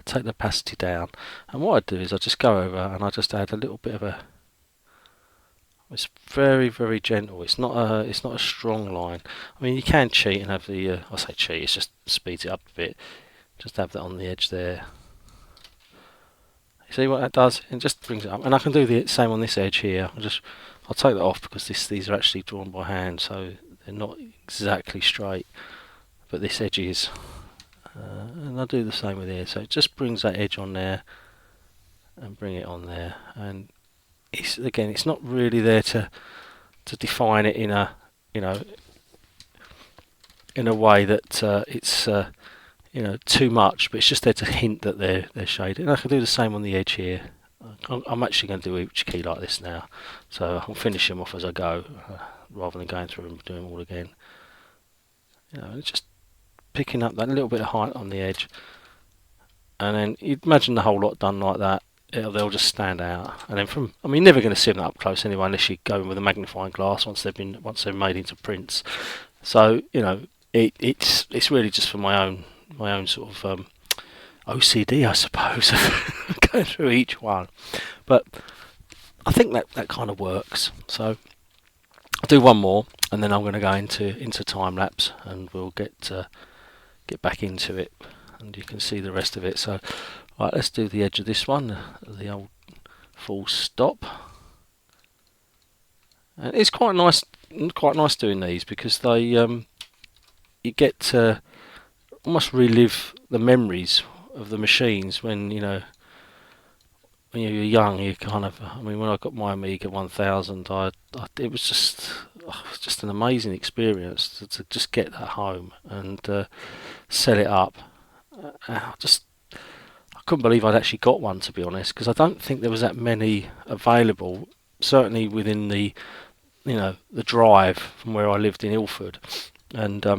Speaker 1: opacity down, and what I do is I just go over and I just add a little bit of a. It's very, very gentle. It's not a strong line. I mean, you can cheat and have the. I say cheat. It's just speeds it up a bit. Just have that on the edge there. You see what that does? It just brings it up, and I can do the same on this edge here. I'll take that off because these are actually drawn by hand, so they're not exactly straight. But this edge is, and I'll do the same with here. So it just brings that edge on there, and bring it on there, and. It's not really there to define it in a way that it's too much, but it's just there to hint that they're shaded. And I can do the same on the edge here. I'm actually going to do each key like this now, so I'll finish them off as I go, rather than going through and doing them all again. It's just picking up that little bit of height on the edge, and then you'd imagine the whole lot done like that. They'll just stand out, and then you're never going to see them up close anyway, unless you go in with a magnifying glass once they're made into prints. So it's really just for my own sort of OCD, I suppose, going through each one. But I think that kind of works. So I'll do one more, and then I'm going to go into time lapse, and we'll get back into it, and you can see the rest of it. So, right, let's do the edge of this one, the old full stop. And it's quite nice doing these, because they you get to almost relive the memories of the machines when when you're young. You kind of, I mean, when I got my Amiga 1000, it was just an amazing experience to just get that home and set it up. I couldn't believe I'd actually got one, to be honest, because I don't think there was that many available. Certainly within the the drive from where I lived in Ilford, and I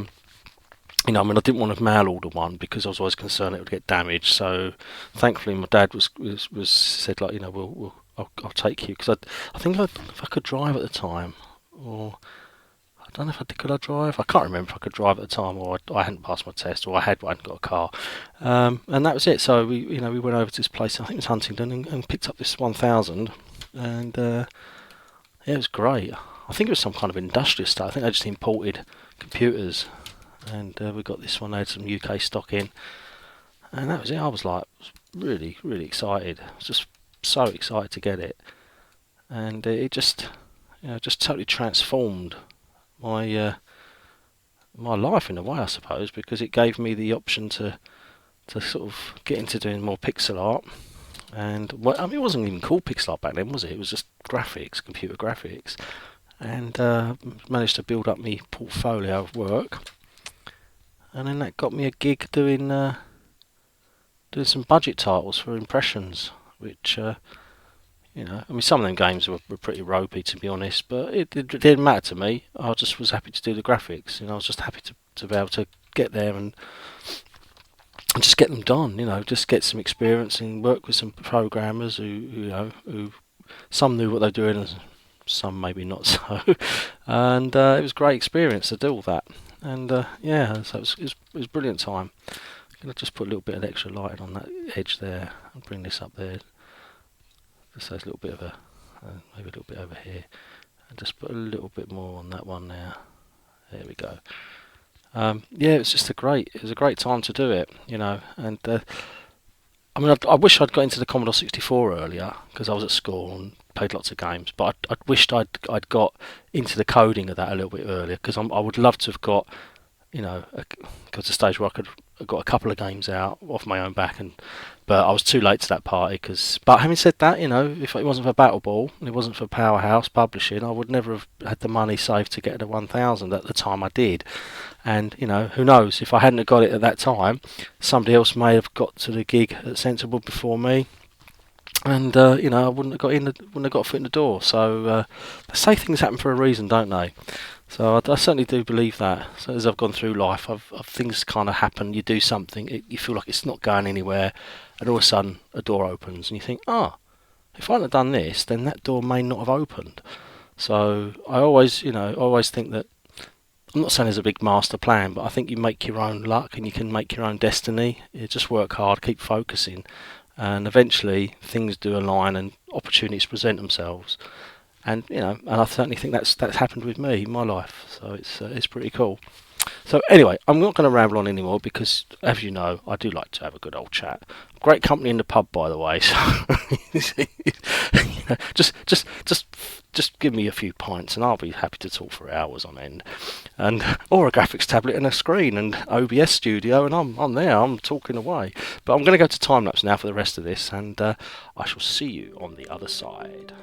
Speaker 1: mean, I didn't want to mail order one because I was always concerned it would get damaged. So thankfully, my dad was said, like, I'll take you, because I think if I could drive at the time, or I don't know if could I drive. I can't remember if I could drive at the time, or I hadn't passed my test, or I hadn't got a car, and that was it. So we went over to this place, I think it was Huntingdon, and picked up this 1000, and yeah, it was great. I think it was some kind of industrial stuff. I think they just imported computers, and we got this one. They had some UK stock in, and that was it. I was really, really excited. I was just so excited to get it, and it just just totally transformed my my life in a way, I suppose, because it gave me the option to sort of get into doing more pixel art. And well, I mean, it wasn't even called pixel art back then, was it? It was just graphics, computer graphics, and managed to build up my portfolio of work. And then that got me a gig doing some budget titles for Impressions, which I mean, some of them games were pretty ropey, to be honest, but it didn't matter to me. I just was happy to do the graphics. I was just happy to be able to get there and just get them done. Just get some experience and work with some programmers who some knew what they were doing and some maybe not so. And it was a great experience to do all that. And yeah, so it was a brilliant time. I'm going to just put a little bit of extra lighting on that edge there and bring this up there. Just so it's a little bit of maybe a little bit over here, and just put a little bit more on that one there. There we go. Yeah, it was a great time to do it, and I mean, I wish I'd got into the Commodore 64 earlier, because I was at school and played lots of games, but I wished I'd got into the coding of that a little bit earlier, because I would love to have got, got to a stage where I got a couple of games out off my own back, but I was too late to that party. But having said that, if it wasn't for Battle Ball and it wasn't for Powerhouse Publishing, I would never have had the money saved to get to 1000 at the time I did. And who knows, if I hadn't have got it at that time, somebody else may have got to the gig at Sensible before me, and I wouldn't have got a foot in the door. So they say things happen for a reason, don't they? So I certainly do believe that. So as I've gone through life, things kind of happen. You do something, you feel like it's not going anywhere, and all of a sudden a door opens, and you think, if I hadn't done this, then that door may not have opened. So I always think that, I'm not saying there's a big master plan, but I think you make your own luck and you can make your own destiny. You just work hard, keep focusing, and eventually things do align and opportunities present themselves. And and I certainly think that's happened with me in my life. So it's pretty cool. So anyway, I'm not going to ramble on anymore, because, as you know, I do like to have a good old chat. Great company in the pub, by the way. So just give me a few pints and I'll be happy to talk for hours on end. And or a graphics tablet and a screen and OBS Studio, and I'm there. I'm talking away. But I'm going to go to time lapse now for the rest of this, and I shall see you on the other side.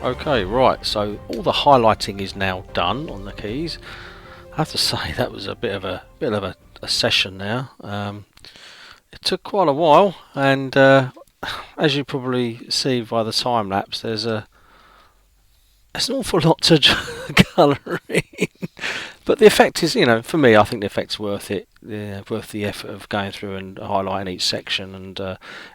Speaker 1: Okay, right, so all the highlighting is now done on the keys. I have to say that was a bit of a session now. It took quite a while, and as you probably see by the time lapse, there's an awful lot to colour in. But the effect is, for me, I think the effect's worth it. Yeah, worth the effort of going through and highlighting each section, and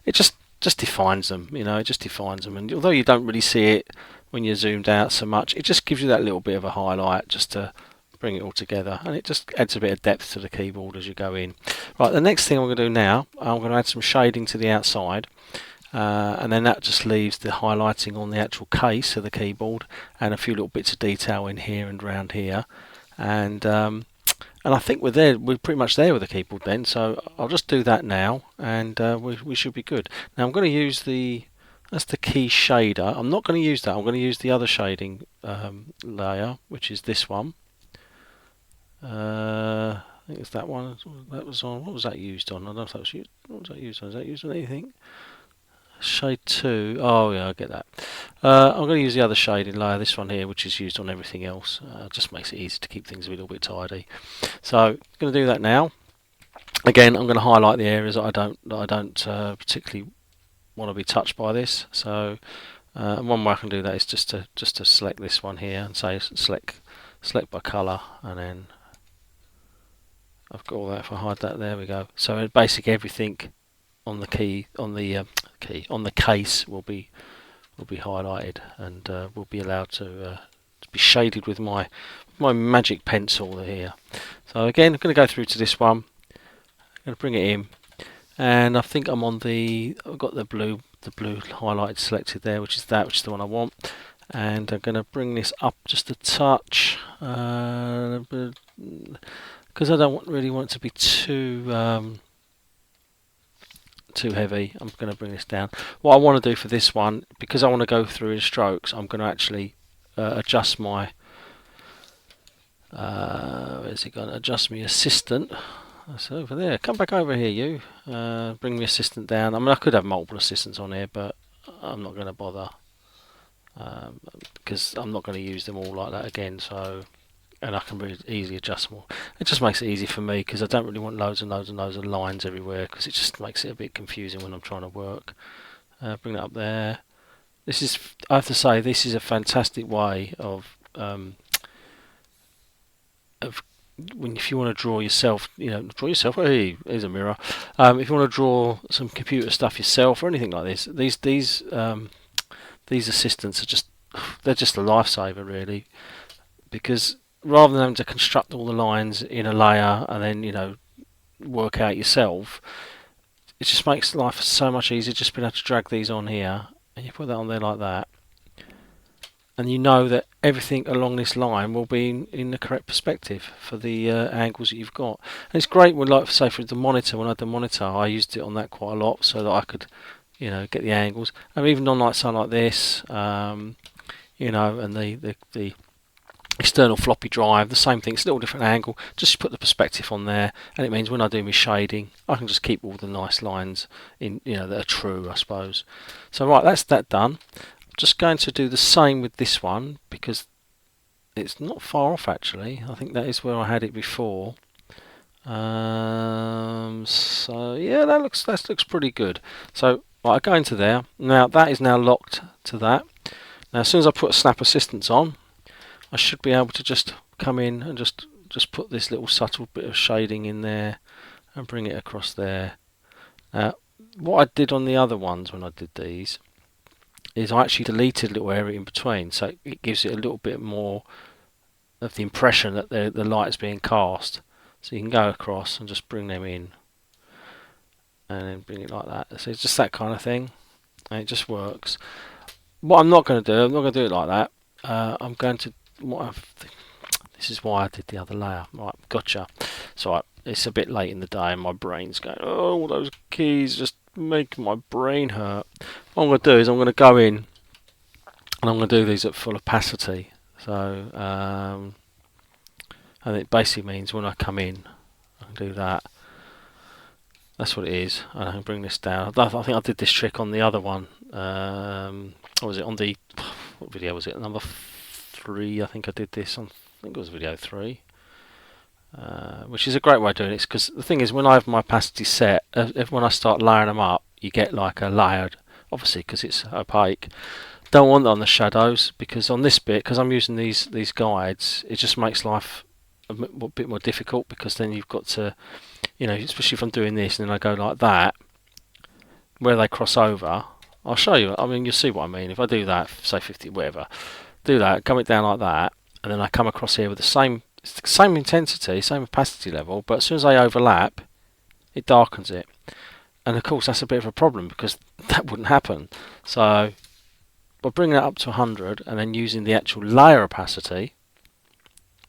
Speaker 1: it just defines them. It just defines them. And although you don't really see it when you're zoomed out so much, it just gives you that little bit of a highlight just to bring it all together, and it just adds a bit of depth to the keyboard as you go in. Right, the next thing I'm going to do now, I'm going to add some shading to the outside. And then that just leaves the highlighting on the actual case of the keyboard and a few little bits of detail in here and around here. And I think we're pretty much there with the keyboard then, so I'll just do that now, and we should be good. Now I'm going to use that's the key shader. I'm not going to use that. I'm going to use the other shading layer, which is this one. I think it's that one. That was on. What was that used on? I don't know if that was used. What was that used on? Is that used on anything? Shade 2. Oh yeah, I get that. I'm going to use the other shading layer, this one here, which is used on everything else. Just makes it easy to keep things a little bit tidy. So I'm going to do that now. Again, I'm going to highlight the areas that I don't particularly want to be touched by this. So one way I can do that is just to select this one here and say select by colour, and then I've got all that. If I hide that, there we go. So basically everything on the case will be highlighted, and will be allowed to be shaded with my magic pencil here. So again, I'm going to go through to this one. I'm going to bring it in, and I think I've got the blue highlighted selected there, which is the one I want. And I'm going to bring this up just a touch, because I don't really want it to be too heavy. I'm going to bring this down. What I want to do for this one, because I want to go through in strokes, I'm going to actually adjust my where's it going to adjust my assistant. That's over there. Come back over here, you. Bring my assistant down. I mean, I could have multiple assistants on here, but I'm not going to bother, because I'm not going to use them all like that again. So, and I can really easily adjust them all. It just makes it easy for me, because I don't really want loads and loads and loads of lines everywhere, because it just makes it a bit confusing when I'm trying to work. Bring that up there. I have to say, this is a fantastic way of if you want to draw yourself, draw yourself. Hey, here's a mirror. If you want to draw some computer stuff yourself or anything like this, these assistants they're just a lifesaver, really, because rather than having to construct all the lines in a layer and then work out yourself, it just makes life so much easier just being able to drag these on here, and you put that on there like that, and you know that everything along this line will be in the correct perspective for the angles that you've got. And it's great when, like, say, for the monitor, when I had the monitor, I used it on that quite a lot so that I could get the angles. And even on something like this, and the external floppy drive, the same thing. It's a little different angle. Just put the perspective on there, and it means when I do my shading, I can just keep all the nice lines in, that are true, I suppose. So right, that's that done. I'm just going to do the same with this one, because it's not far off actually. I think that is where I had it before. So yeah, that looks pretty good. So right, I go into there. Now that is now locked to that. Now as soon as I put Snap Assistance on, I should be able to just come in and just put this little subtle bit of shading in there and bring it across there. Now, what I did on the other ones when I did these is I actually deleted a little area in between, so it gives it a little bit more of the impression that the light is being cast. So you can go across and just bring them in and then bring it like that. So it's just that kind of thing, and it just works. What I'm not going to do, I'm not going to do it like that. I'm going to this is why I did the other layer. Right, gotcha. So it's a bit late in the day and my brain's going, oh, all those keys just make my brain hurt. What I'm going to do is I'm going to go in and I'm going to do these at full opacity. So and it basically means when I come in, I can do that. That's what it is. And I can bring this down. I think I did this trick on the other one. What was it? On the what video was it? Number 3, I think I did this on. I think it was video 3. Which is a great way of doing it, because the thing is, when I have my opacity set, when I start layering them up, you get like a layered, obviously because it's opaque. Don't want that on the shadows, because on this bit, because I'm using these guides, it just makes life a bit more difficult, because then you've got to, especially if I'm doing this and then I go like that, where they cross over, I'll show you. I mean, you'll see what I mean. If I do that, say 50, whatever, do that, come it down like that, and then I come across here with the same intensity, same opacity level, but as soon as they overlap, it darkens it. And of course, that's a bit of a problem, because that wouldn't happen. So by bringing it up to 100 and then using the actual layer opacity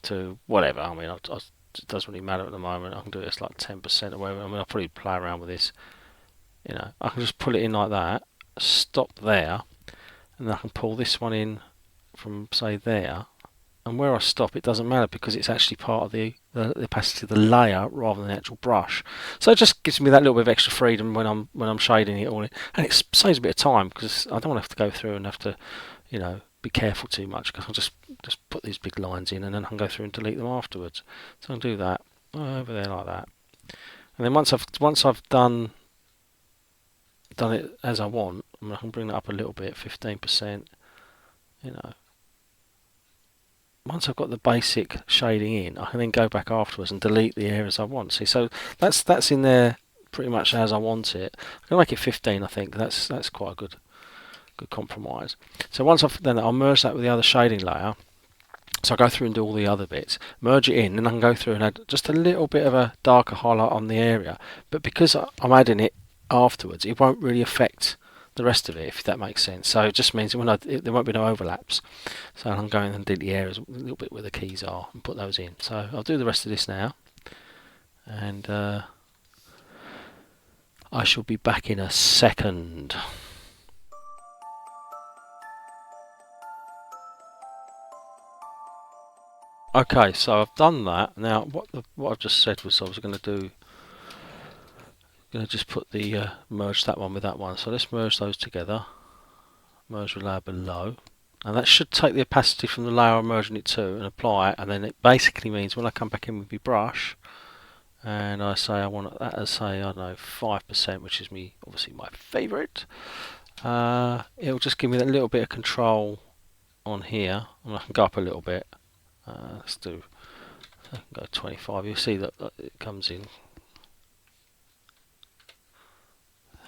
Speaker 1: to whatever, I mean, it doesn't really matter at the moment. I can do this like 10% or whatever. I mean, I'll probably play around with this. I can just pull it in like that, stop there, and then I can pull this one in from, say, there. And where I stop, it doesn't matter, because it's actually part of the opacity of the layer rather than the actual brush. So it just gives me that little bit of extra freedom when I'm shading it all in, and it saves a bit of time, because I don't want to have to go through and have to, be careful too much, because I'll just put these big lines in and then I can go through and delete them afterwards. So I'll do that over there like that, and then once I've done it as I want, I can bring that up a little bit, 15%. Once I've got the basic shading in, I can then go back afterwards and delete the areas I want. See, so that's in there pretty much as I want it. I'm gonna make it 15. I think that's quite a good compromise. So once I'll merge that with the other shading layer. So I go through and do all the other bits, merge it in, and I can go through and add just a little bit of a darker highlight on the area. But because I'm adding it afterwards, it won't really affect the rest of it, if that makes sense. So it just means that there won't be no overlaps. So I'm going and delete the areas a little bit where the keys are and put those in. So I'll do the rest of this now, and I shall be back in a second. Okay, so I've done that. Now what I've just said was I was going to just put the merge that one with that one. So let's merge those together. Merge the layer below, and that should take the opacity from the layer I'm merging it to and apply it. And then it basically means when I come back in with my brush and I say I want that as, say, I don't know, 5%, which is obviously my favourite, it'll just give me that little bit of control on here, and I can go up a little bit. Let's do, I can go 25. You'll see that it comes in.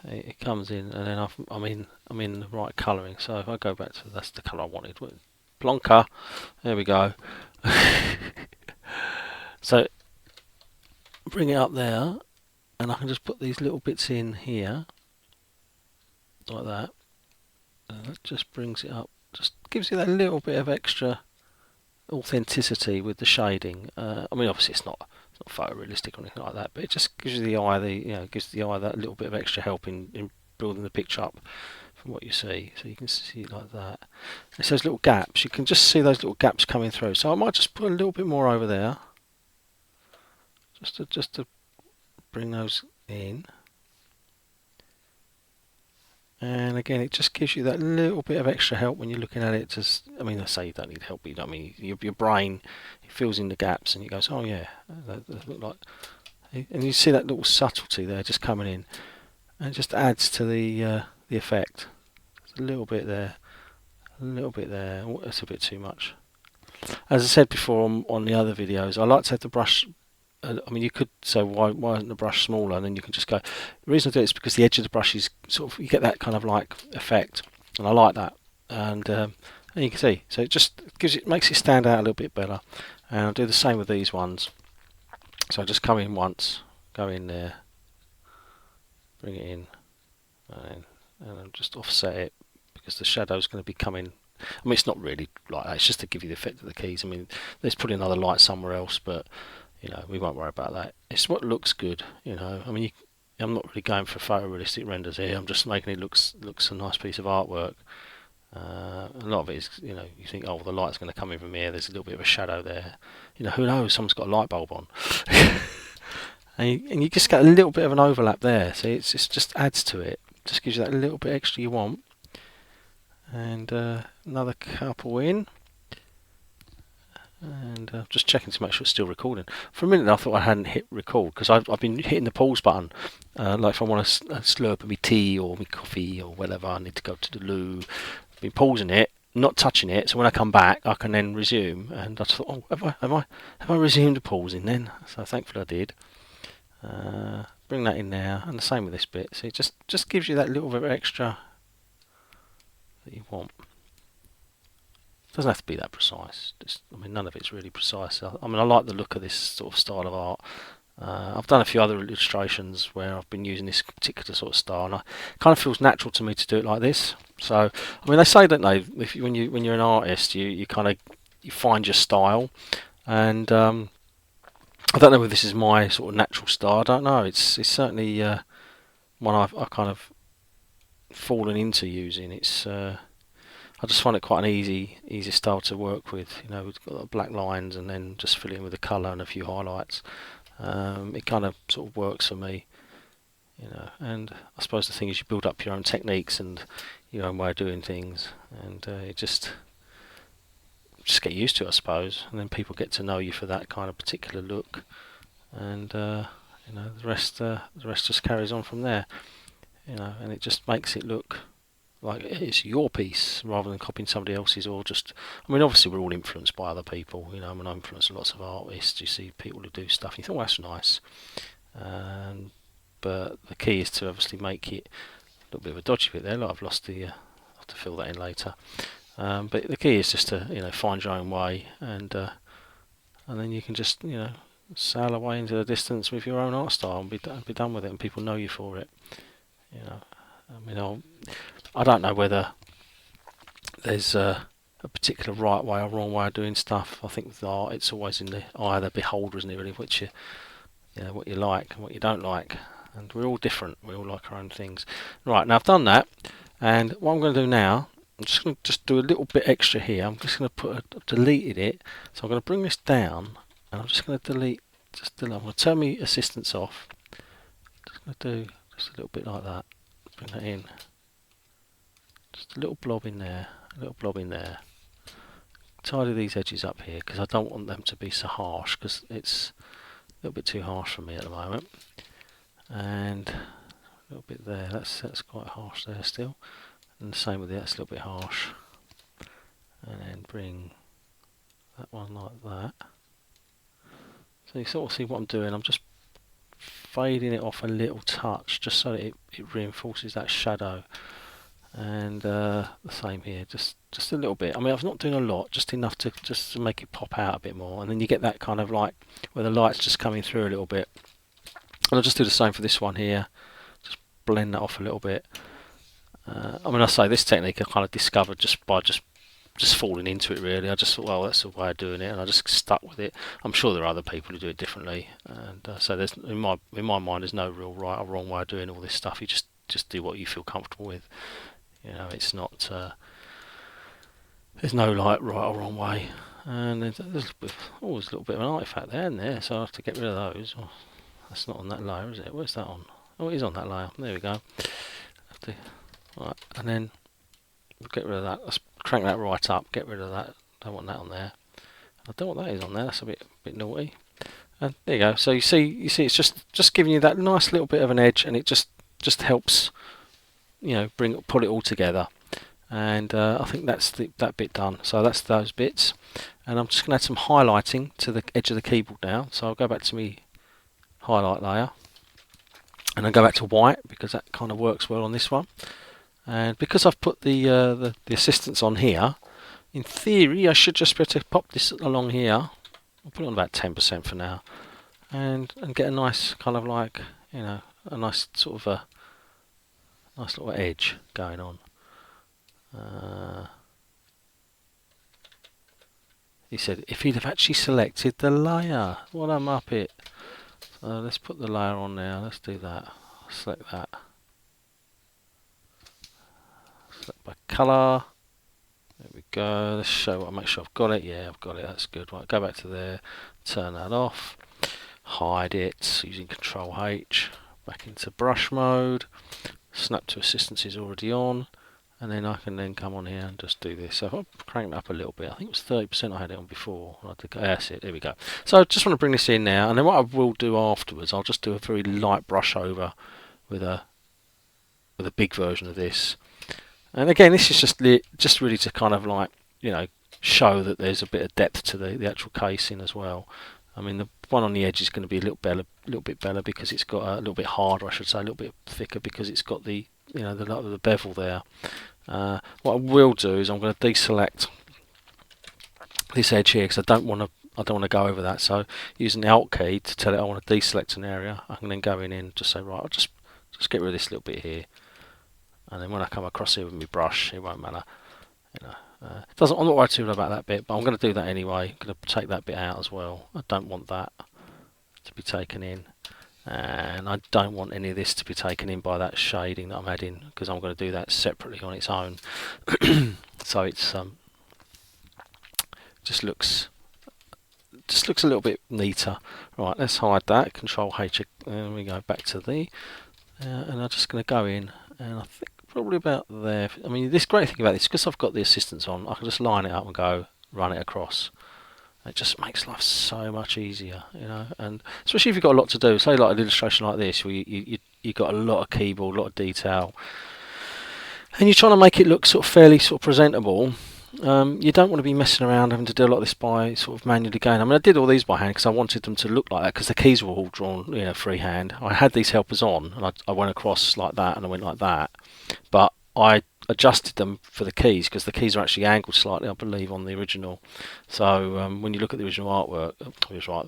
Speaker 1: It comes in, and then I'm in the right colouring. So if I go back to, that's the colour I wanted. Plonker. There we go. So bring it up there, and I can just put these little bits in here, like that. And that just brings it up. Just gives you that little bit of extra authenticity with the shading. I mean, obviously it's not photorealistic or anything like that, but it just gives you the eye gives the eye that little bit of extra help in building the picture up from what you see. So you can see it like that. It's those little gaps. You can just see those little gaps coming through. So I might just put a little bit more over there, just to bring those in. And again, it just gives you that little bit of extra help when you're looking at it. I mean, I say you don't need help, but I mean, your brain, it fills in the gaps and it goes, oh yeah, that look like, and you see that little subtlety there just coming in, and it just adds to the effect. There's a little bit there, a little bit there. Oh, that's a bit too much. As I said before on the other videos, I like to have the brush. I mean, you could say, why isn't the brush smaller? And then you can just go. The reason I do it is because the edge of the brush is sort of, you get that kind of like effect, and I like that. And you can see, so it just makes it stand out a little bit better. And I'll do the same with these ones. So I just come in once, go in there, bring it in, and I'll just offset it, because the shadow's going to be coming. I mean, it's not really like that. It's just to give you the effect of the keys. I mean, let's put another light somewhere else, but we won't worry about that. It's what looks good, I mean, I'm not really going for photorealistic renders here. I'm just making it looks a nice piece of artwork. A lot of it is, you think, oh, the light's going to come in from here. There's a little bit of a shadow there. Who knows? Someone's got a light bulb on, and you just get a little bit of an overlap there. So it just adds to it. Just gives you that little bit extra you want. and another couple in. And just checking to make sure it's still recording. For a minute I thought I hadn't hit record, because I've been hitting the pause button, like if I want to slurp my tea or my coffee or whatever, I need to go to the loo. I've been pausing it, not touching it, so when I come back I can then resume. And I thought, oh, have I resumed the pausing then? So thankfully I did. Bring that in there, and the same with this bit. So it just gives you that little bit of extra that you want. Doesn't have to be that precise. I mean, none of it's really precise. I mean, I like the look of this sort of style of art. I've done a few other illustrations where I've been using this particular sort of style, and it kind of feels natural to me to do it like this. So, I mean, they say, don't they, when you're an artist, you kind of you find your style, and I don't know if this is my sort of natural style. I don't know. It's certainly one I've kind of fallen into using. I just find it quite an easy style to work with. You know, we've got black lines and then just fill in with the colour and a few highlights. It kind of sort of works for me, you know. And I suppose the thing is, you build up your own techniques and your own way of doing things, and it just get used to it, I suppose. And then people get to know you for that kind of particular look, and you know, the rest just carries on from there. You know, and it just makes it look like it's your piece rather than copying somebody else's, or just, I mean, obviously we're all influenced by other people, you know. I mean, I influence lots of artists. You see people who do stuff and you think, oh, that's nice, but the key is to obviously make it a little bit of a dodgy bit there. Like I've lost the, I'll have to fill that in later, but the key is just to, you know, find your own way, and then you can just, you know, sail away into the distance with your own art style and be done with it, and people know you for it, you know. I mean, I don't know whether there's a particular right way or wrong way of doing stuff. I think with art, it's always in the eye of the beholder, isn't it, really, which you know, what you like and what you don't like. And we're all different. We all like our own things. Right, now I've done that, and what I'm going to do now, I'm just going to do a little bit extra here. I'm just going to I've deleted it, so I'm going to bring this down, and I'm just going to delete. I'm going to turn my assistance off. Just going to do just a little bit like that. Bring that in. Just a little blob in there, a little blob in there. Tidy these edges up here, because I don't want them to be so harsh, because it's a little bit too harsh for me at the moment. And a little bit there, that's quite harsh there still. And the same with that's a little bit harsh. And then bring that one like that. So you sort of see what I'm doing. I'm just fading it off a little touch, just so that it reinforces that shadow. And the same here, just a little bit. I mean, I'm not doing a lot, just enough to make it pop out a bit more. And then you get that kind of like where the light's just coming through a little bit. And I'll just do the same for this one here. Just blend that off a little bit. I mean, I say this technique I kind of discovered just by just falling into it, really. I just thought, well, that's the way of doing it, and I just stuck with it. I'm sure there are other people who do it differently, and so there's in my mind there's no real right or wrong way of doing all this stuff. You just do what you feel comfortable with. You know, it's not. There's no like right or wrong way, and there's always a little bit of an artifact there and there, so I have to get rid of those. Oh, that's not on that layer, is it? Where's that on? Oh, it is on that layer. There we go. Right, and then we'll get rid of that. Let's crank that right up. Get rid of that. Don't want that on there. I don't want that is on there. That's a bit naughty. And there you go. So you see, it's just giving you that nice little bit of an edge, and it just helps, you know, pull it all together. And I think that's that bit done. So that's those bits, and I'm just going to add some highlighting to the edge of the keyboard now. So I'll go back to my highlight layer, and I'll go back to white, because that kind of works well on this one. And because I've put the assistance on here, in theory I should just be able to pop this along here. I'll put it on about 10% for now, and get a nice kind of like, you know, a nice sort of a nice little edge going on. He said if he'd have actually selected the layer. What a muppet. So let's put the layer on there. Let's do that. Select that. Select by colour. There we go. Let's show. Make sure I've got it. Yeah, I've got it. That's good. Right, go back to there. Turn that off. Hide it using Control H. Back into brush mode. Snap to assistance is already on. and then I can then come on here and just do this. So if I crank it up a little bit, I think it was 30% I had it on before. That's it, there we go. So I just want to bring this in now, and then what I will do afterwards, I'll just do a very light brush over with a big version of this. And again, this is just really to kind of like, you know, show that there's a bit of depth to the actual casing as well. I mean, the one on the edge is going to be a little bit better because it's got a little bit harder, I should say, a little bit thicker because it's got the, you know, the bevel there. What I will do is I'm going to deselect this edge here because I don't want to go over that. So using the Alt key to tell it I want to deselect an area, I can then go in and just say, right, I'll just get rid of this little bit here, and then when I come across here with my brush, it won't matter. You know, I'm not worried too much about that bit, but I'm going to do that anyway. I'm going to take that bit out as well. I don't want that to be taken in, and I don't want any of this to be taken in by that shading that I'm adding, because I'm going to do that separately on its own. So it's just looks a little bit neater. Right, let's hide that. Control H. There we go. Back to the, and I'm just going to go in, and I think probably about there. I mean, this great thing about this, because I've got the assistance on, I can just line it up and go run it across. It just makes life so much easier, you know. And especially if you've got a lot to do, say like an illustration like this, where you got a lot of keyboard, a lot of detail, and you're trying to make it look sort of fairly sort of presentable. You don't want to be messing around having to do a lot of this by sort of manually going. I mean, I did all these by hand because I wanted them to look like that, because the keys were all drawn, you know, freehand. I had these helpers on, and I went across like that, and I went like that, but I adjusted them for the keys because the keys are actually angled slightly, I believe, on the original. So when you look at the original artwork,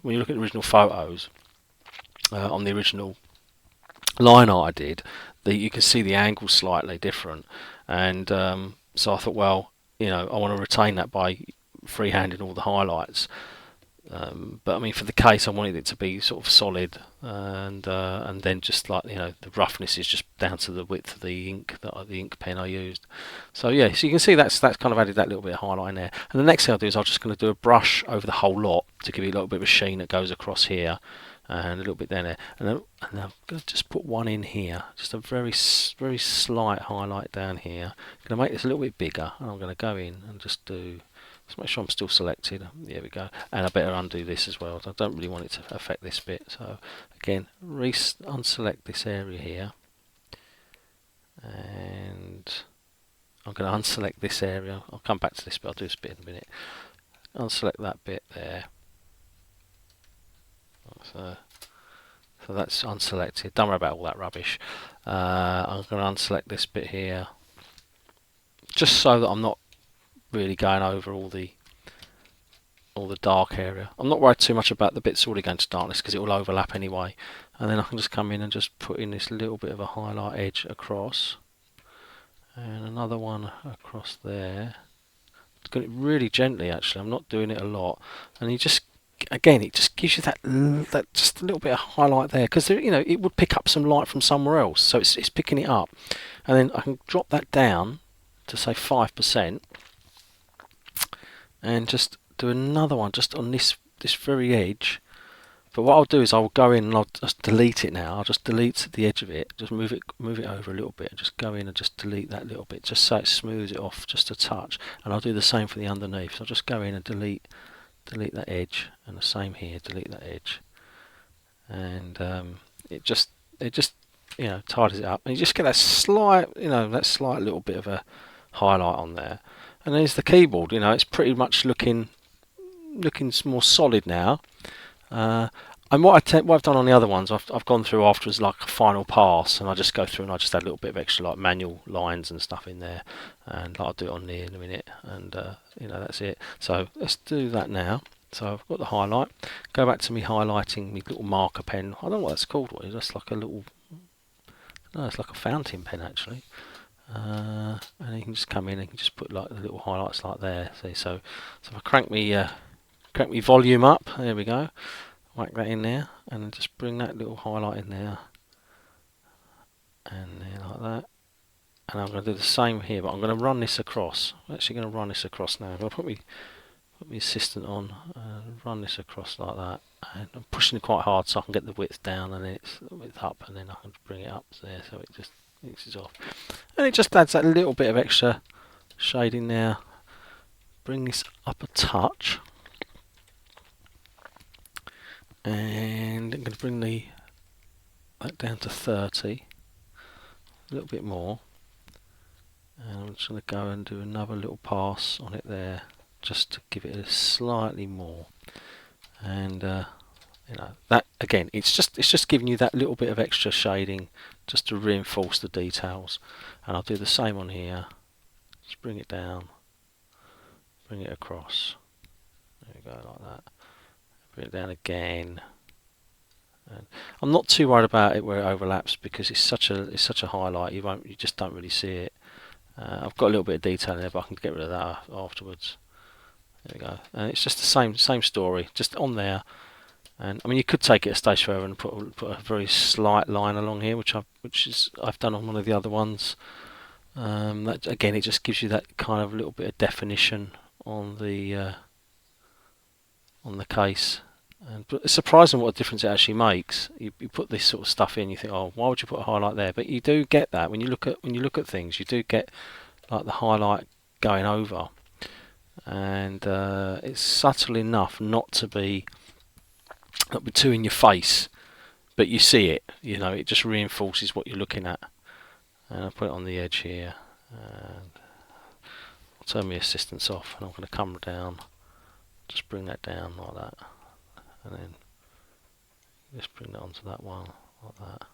Speaker 1: when you look at the original photos on the original line art I did, you can see the angle slightly different, and so I thought, well, you know, I want to retain that by freehanding all the highlights. But I mean, for the case, I wanted it to be sort of solid, and then just like, you know, the roughness is just down to the width of the ink pen I used. So yeah, so you can see that's kind of added that little bit of highlight in there. And the next thing I'll do is I'm just going to do a brush over the whole lot to give you a little bit of a sheen that goes across here, and a little bit down there, and then I'm going to just put one in here, just a very slight highlight down here. I'm going to make this a little bit bigger, and I'm going to go in and just do. Let's make sure I'm still selected. There we go. And I better undo this as well. I don't really want it to affect this bit. So again, unselect this area here, and I'm going to unselect this area. I'll come back to this, but I'll do this bit in a minute. Unselect that bit there. So that's unselected. Don't worry about all that rubbish. I'm going to unselect this bit here, just so that I'm not really going over all the dark area. I'm not worried too much about the bits already going to darkness because it will overlap anyway. And then I can just come in and just put in this little bit of a highlight edge across, and another one across there. Doing it really gently, actually. I'm not doing it a lot, and you just, again, it just gives you that just a little bit of highlight there, because you know, it would pick up some light from somewhere else, so it's picking it up. And then I can drop that down to say 5%, and just do another one just on this very edge. But what I'll do is I'll go in and I'll just delete it now. I'll just delete the edge of it, just move it over a little bit, and just go in and just delete that little bit, just so it smooths it off just a touch. And I'll do the same for the underneath. So I'll just go in and delete that edge, and the same here, delete that edge, and it just you know, tidies it up, and you just get that slight little bit of a highlight on there. And there's the keyboard. You know, it's pretty much looking more solid now. And what I've done on the other ones, I've gone through afterwards like a final pass, and I just go through and I just add a little bit of extra like manual lines and stuff in there, and I'll do it on there in a minute, and you know, that's it. So let's do that now. So I've got the highlight. Go back to me highlighting my little marker pen. I don't know what that's called. What is it? That's like a little. No, it's like a fountain pen actually. And you can just come in and you can just put like the little highlights like there. See, so if I crank me volume up, there we go. Whack that in there, and then just bring that little highlight in there, and there like that. And I'm going to do the same here, but I'm going to run this across. I'm actually going to run this across now. I'll put my assistant on and run this across like that. And I'm pushing it quite hard so I can get the width down and then it's the width up, and then I can bring it up there so it just mixes off, and it just adds that little bit of extra shading there. Bring this up a touch, and I'm going to bring that down to 30, a little bit more, and I'm just going to go and do another little pass on it there, just to give it a slightly more. And you know, that again, it's just giving you that little bit of extra shading just to reinforce the details. And I'll do the same on here. Just bring it down, bring it across. There we go, like that. Bring it down again. And I'm not too worried about it where it overlaps, because it's such a highlight. You just don't really see it. I've got a little bit of detail in there, but I can get rid of that afterwards. There we go. And it's just the same story, just on there. And I mean, you could take it a stage further and put a very slight line along here, which I've done on one of the other ones. That again, it just gives you that kind of little bit of definition on the case. But it's surprising what a difference it actually makes. You put this sort of stuff in, you think, oh, why would you put a highlight there? But you do get that when you look at things. You do get like the highlight going over, and it's subtle enough not to be too in your face, but you see it. You know, it just reinforces what you're looking at. And I'll put it on the edge here, and I'll turn my assistance off, and I'm going to come down, just bring that down like that, and then just bring that onto that one like that.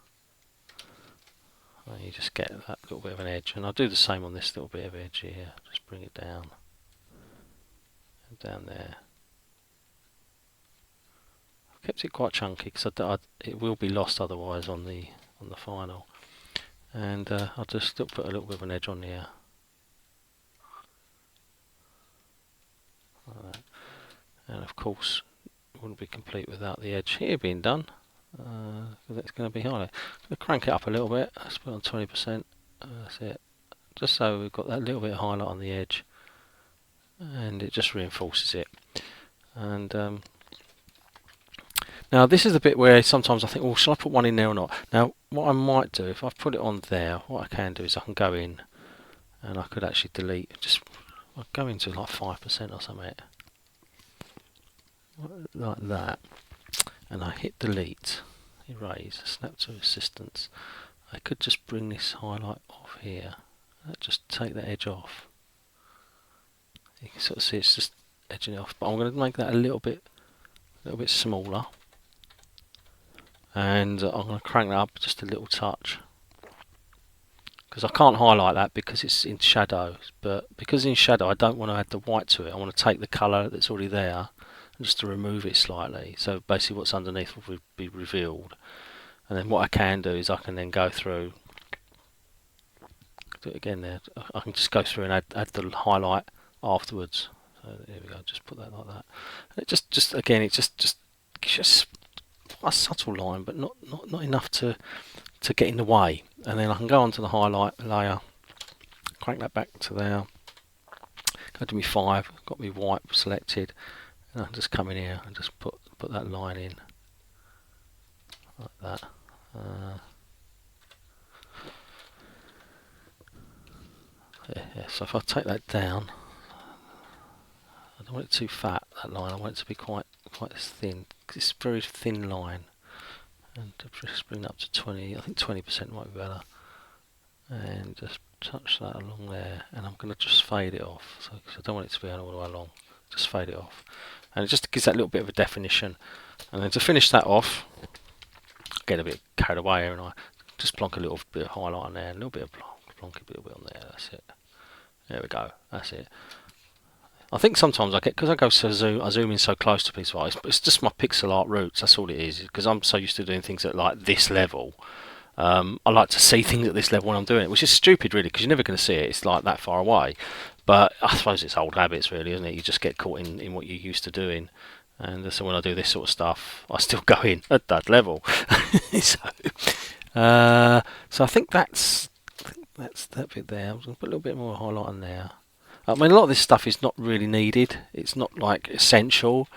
Speaker 1: And you just get that little bit of an edge, and I'll do the same on this little bit of edge here. Just bring it down, and down there. Kept it quite chunky because it will be lost otherwise on the final, and I'll just still put a little bit of an edge on here, like that. And of course, it wouldn't be complete without the edge here being done, because it's going to be highlight. I'm going to crank it up a little bit. Let's put it on 20%. That's it. Just so we've got that little bit of highlight on the edge, and it just reinforces it. And now this is the bit where sometimes I think, well, shall I put one in there or not? Now what I might do, if I put it on there, what I can do is I can go in and I could actually delete, I'll go into like 5% or something, like that, and I hit delete, erase, snap to assistance. I could just bring this highlight off here, just take the edge off. You can sort of see it's just edging it off, but I'm going to make that a little bit smaller. And I'm going to crank that up just a little touch, because I can't highlight that because it's in shadow. But because in shadow I don't want to add the white to it, I want to take the colour that's already there and just to remove it slightly, so basically what's underneath will be revealed. And then what I can do is I can then go through, do it again there, I can just go through and add the highlight afterwards. So there we go, just put that like that. And it just again, it just a subtle line, but not enough to get in the way. And then I can go onto the highlight layer, crank that back to there, go to my 5, got my white selected, and I can just come in here and just put that line in like that. Yeah, so if I take that down, I don't want it too fat, that line. I want it to be quite thin, because it's a very thin line. And to just bring that up to 20, I think 20% might be better. And just touch that along there, and I'm going to just fade it off, so cause I don't want it to be all the way along. Just fade it off, and it just gives that little bit of a definition. And then to finish that off, I get a bit carried away here, and I just plonk a little bit of highlight on there, a little bit of plonk a little bit on there. That's it. There we go. That's it. I think sometimes I get, because I zoom in so close to a piece of art, it's just my pixel art roots, that's all it is, because I'm so used to doing things at like this level. I like to see things at this level when I'm doing it, which is stupid really, because you're never going to see it, it's like that far away. But I suppose it's old habits really, isn't it? You just get caught in what you're used to doing. And so when I do this sort of stuff, I still go in at that level. So I think that's that bit there. I'm going to put a little bit more highlight on there. I mean, a lot of this stuff is not really needed. It's not like essential,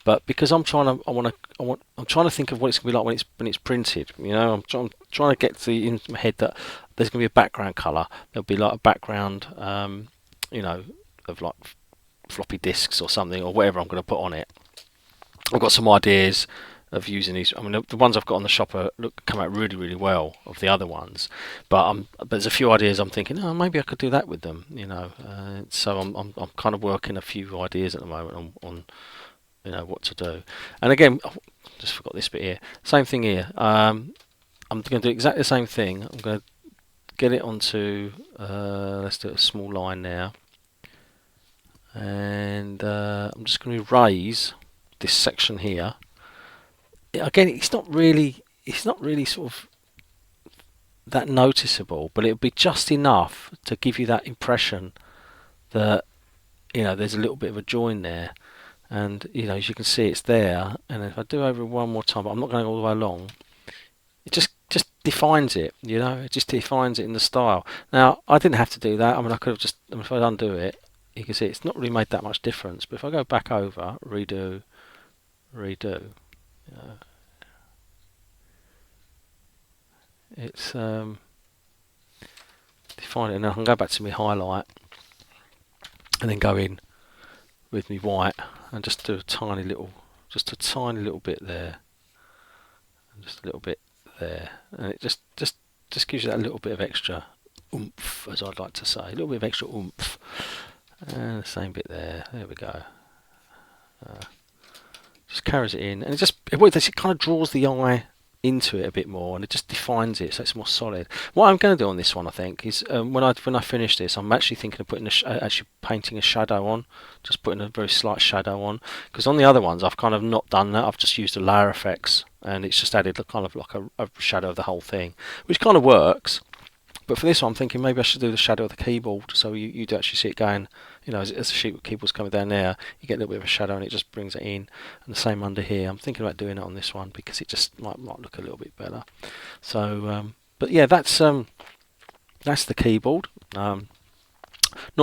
Speaker 1: But because I'm trying to, I'm trying to think of what it's going to be like when it's printed. You know, I'm trying to get to in my head that there's going to be a background color. There'll be like a background, you know, of like floppy disks or something or whatever I'm going to put on it. I've got some ideas of using these. I mean, the ones I've got on the shopper come out really well of the other ones, but there's a few ideas I'm thinking, oh, maybe I could do that with them, you know. So I'm kind of working a few ideas at the moment on you know what to do. And again, I just forgot this bit here. Same thing here. I'm going to do exactly the same thing. I'm going to get it onto. Let's do a small line now, and I'm just going to erase this section here. Again, it's not really sort of that noticeable, but it'll be just enough to give you that impression that, you know, there's a little bit of a join there, and you know, as you can see, it's there. And if I do over one more time, but I'm not going all the way along, it just defines it, you know, it just defines it in the style. Now, I didn't have to do that. I mean, I could have just, I mean, if I undo it, you can see it's not really made that much difference. But if I go back over, redo, it's define it, and I can go back to my highlight and then go in with me white and just do a tiny little bit there, and just a little bit there, and it just gives you that little bit of extra oomph, as I'd like to say, a little bit of extra oomph, and the same bit there. There we go. Just carries it in, and it kind of draws the eye into it a bit more, and it just defines it so it's more solid. What I'm going to do on this one, I think, is when I finish this, I'm actually thinking of putting actually painting a shadow on, just putting a very slight shadow on, because on the other ones I've kind of not done that. I've just used the layer effects, and it's just added kind of like a shadow of the whole thing, which kind of works. But for this one, I'm thinking maybe I should do the shadow of the keyboard, so you do actually see it going, you know, as the sheet keyboard's coming down there, you get a little bit of a shadow and it just brings it in. And the same under here. I'm thinking about doing it on this one because it just might look a little bit better. So, but yeah, that's the keyboard. Not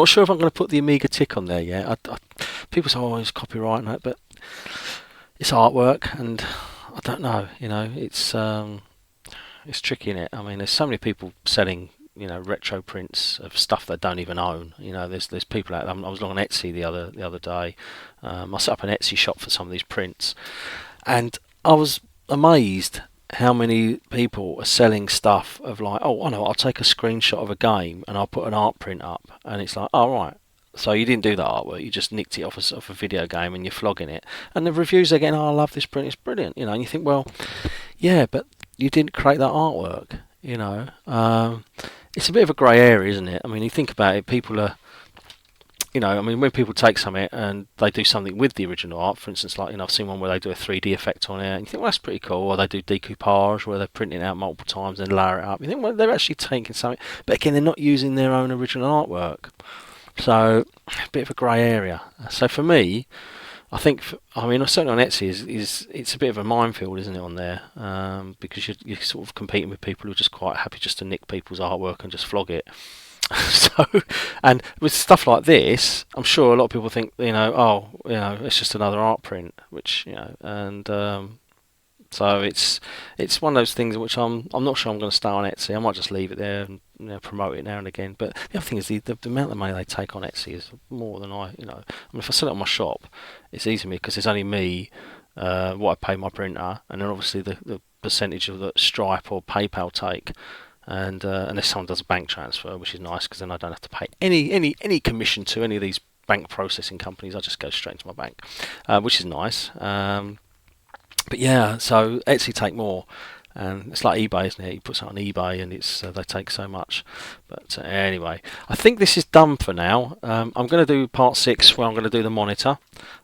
Speaker 1: sure if I'm going to put the Amiga tick on there yet. People say, oh, it's copyright and that, but it's artwork, and I don't know. You know, it's tricky, innit? I mean, there's so many people selling, you know, retro prints of stuff they don't even own. You know, there's people out there. I was on Etsy the other day. I set up an Etsy shop for some of these prints, and I was amazed how many people are selling stuff of like, oh, I know, I'll take a screenshot of a game and I'll put an art print up, and it's like, oh right, so you didn't do that artwork, you just nicked it off a video game and you're flogging it, and the reviews are getting, oh, I love this print, it's brilliant, you know, and you think, well, yeah, but you didn't create that artwork, you know. It's a bit of a grey area, isn't it? I mean, you think about it, people are, you know, I mean, when people take something and they do something with the original art, for instance, like, you know, I've seen one where they do a 3D effect on it, and you think, well, that's pretty cool, or they do decoupage, where they're printing it out multiple times and layer it up. You think, well, they're actually taking something, but again, they're not using their own original artwork. So, a bit of a grey area. So for me, I think, I mean, certainly on Etsy it's a bit of a minefield, isn't it, on there? Because you're sort of competing with people who are just quite happy just to nick people's artwork and just flog it. So, and with stuff like this, I'm sure a lot of people think, you know, oh, you know, it's just another art print, which, you know, and so it's one of those things which I'm not sure I'm going to start on Etsy. I might just leave it there and, you know, promote it now and again. But the other thing is the amount of money they take on Etsy is more than you know. I mean, if I sell it on my shop, it's easy for me because it's only me, what I pay my printer, and then obviously the percentage of the Stripe or PayPal take. And unless someone does a bank transfer, which is nice because then I don't have to pay any commission to any of these bank processing companies. I just go straight into my bank, which is nice. But yeah, so Etsy take more, and it's like eBay, isn't it? You put something on eBay, and it's they take so much. But anyway, I think this is done for now. I'm going to do part 6, where I'm going to do the monitor.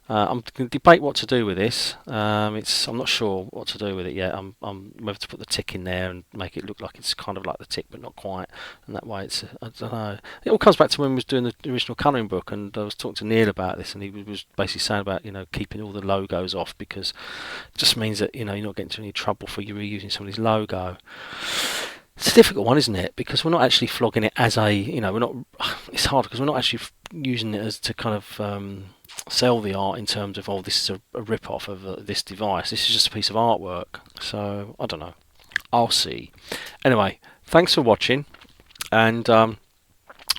Speaker 1: I'm going to debate what to do with this. I'm not sure what to do with it yet. I'm whether to put the tick in there and make it look like it's kind of like the tick, but not quite. And that way, it's I don't know. It all comes back to when we was doing the original colouring book, and I was talking to Neil about this, and he was basically saying about, you know, keeping all the logos off, because it just means that, you know, you're not getting into any trouble for you reusing somebody's logo. It's a difficult one, isn't it? Because we're not actually flogging it as a, you know, we're not. It's hard because we're not actually using it as to kind of sell the art in terms of, oh, this is a rip-off of this device. This is just a piece of artwork. So I don't know. I'll see. Anyway, thanks for watching, and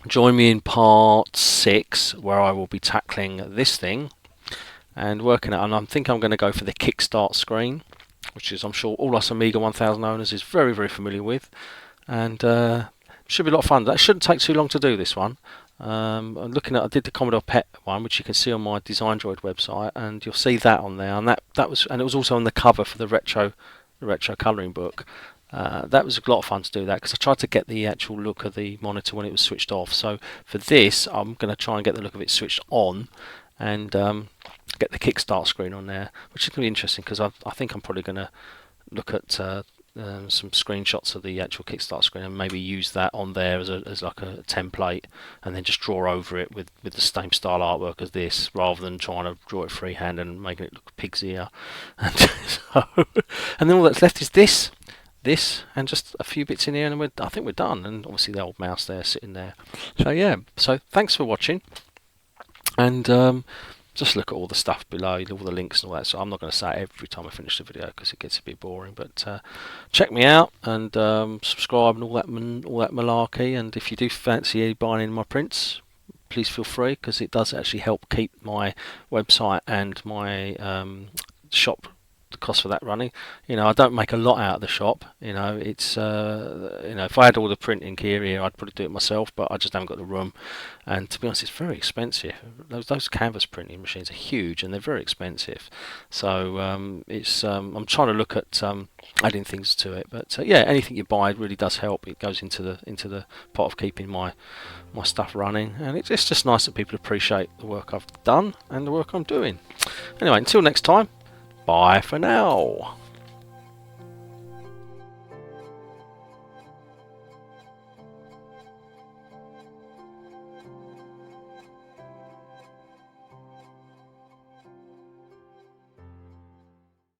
Speaker 1: join me in part 6 where I will be tackling this thing and working out. And I think I'm going to go for the kickstart screen, which is, I'm sure, all us Amiga 1000 owners is very, very familiar with, and should be a lot of fun. That shouldn't take too long to do, this one. I'm looking at, I did the Commodore PET one, which you can see on my Design Droid website, and you'll see that on there. And that was, and it was also on the cover for the retro colouring book. That was a lot of fun to do that, because I tried to get the actual look of the monitor when it was switched off. So for this, I'm going to try and get the look of it switched on, and get the kickstart screen on there, which is going to be interesting, because I think I'm probably going to look at some screenshots of the actual kickstart screen and maybe use that on there as like a template, and then just draw over it with the same style artwork as this, rather than trying to draw it freehand and making it look pig's ear. And, and then all that's left is this, and just a few bits in here, and I think we're done. And obviously the old mouse there sitting there. So yeah, so thanks for watching, and just look at all the stuff below, all the links and all that. So I'm not going to say it every time I finish the video, because it gets a bit boring. But check me out, and subscribe and all that malarkey. And if you do fancy buying in my prints, please feel free, because it does actually help keep my website and my shop, the cost for that running. You know, I don't make a lot out of the shop. You know, it's you know, if I had all the printing gear here, I'd probably do it myself, but I just haven't got the room. And to be honest, it's very expensive. Those canvas printing machines are huge, and they're very expensive. So it's I'm trying to look at adding things to it. But yeah, anything you buy really does help. It goes into the pot of keeping my stuff running, and it's just nice that people appreciate the work I've done and the work I'm doing. Anyway, until next time. Bye for now.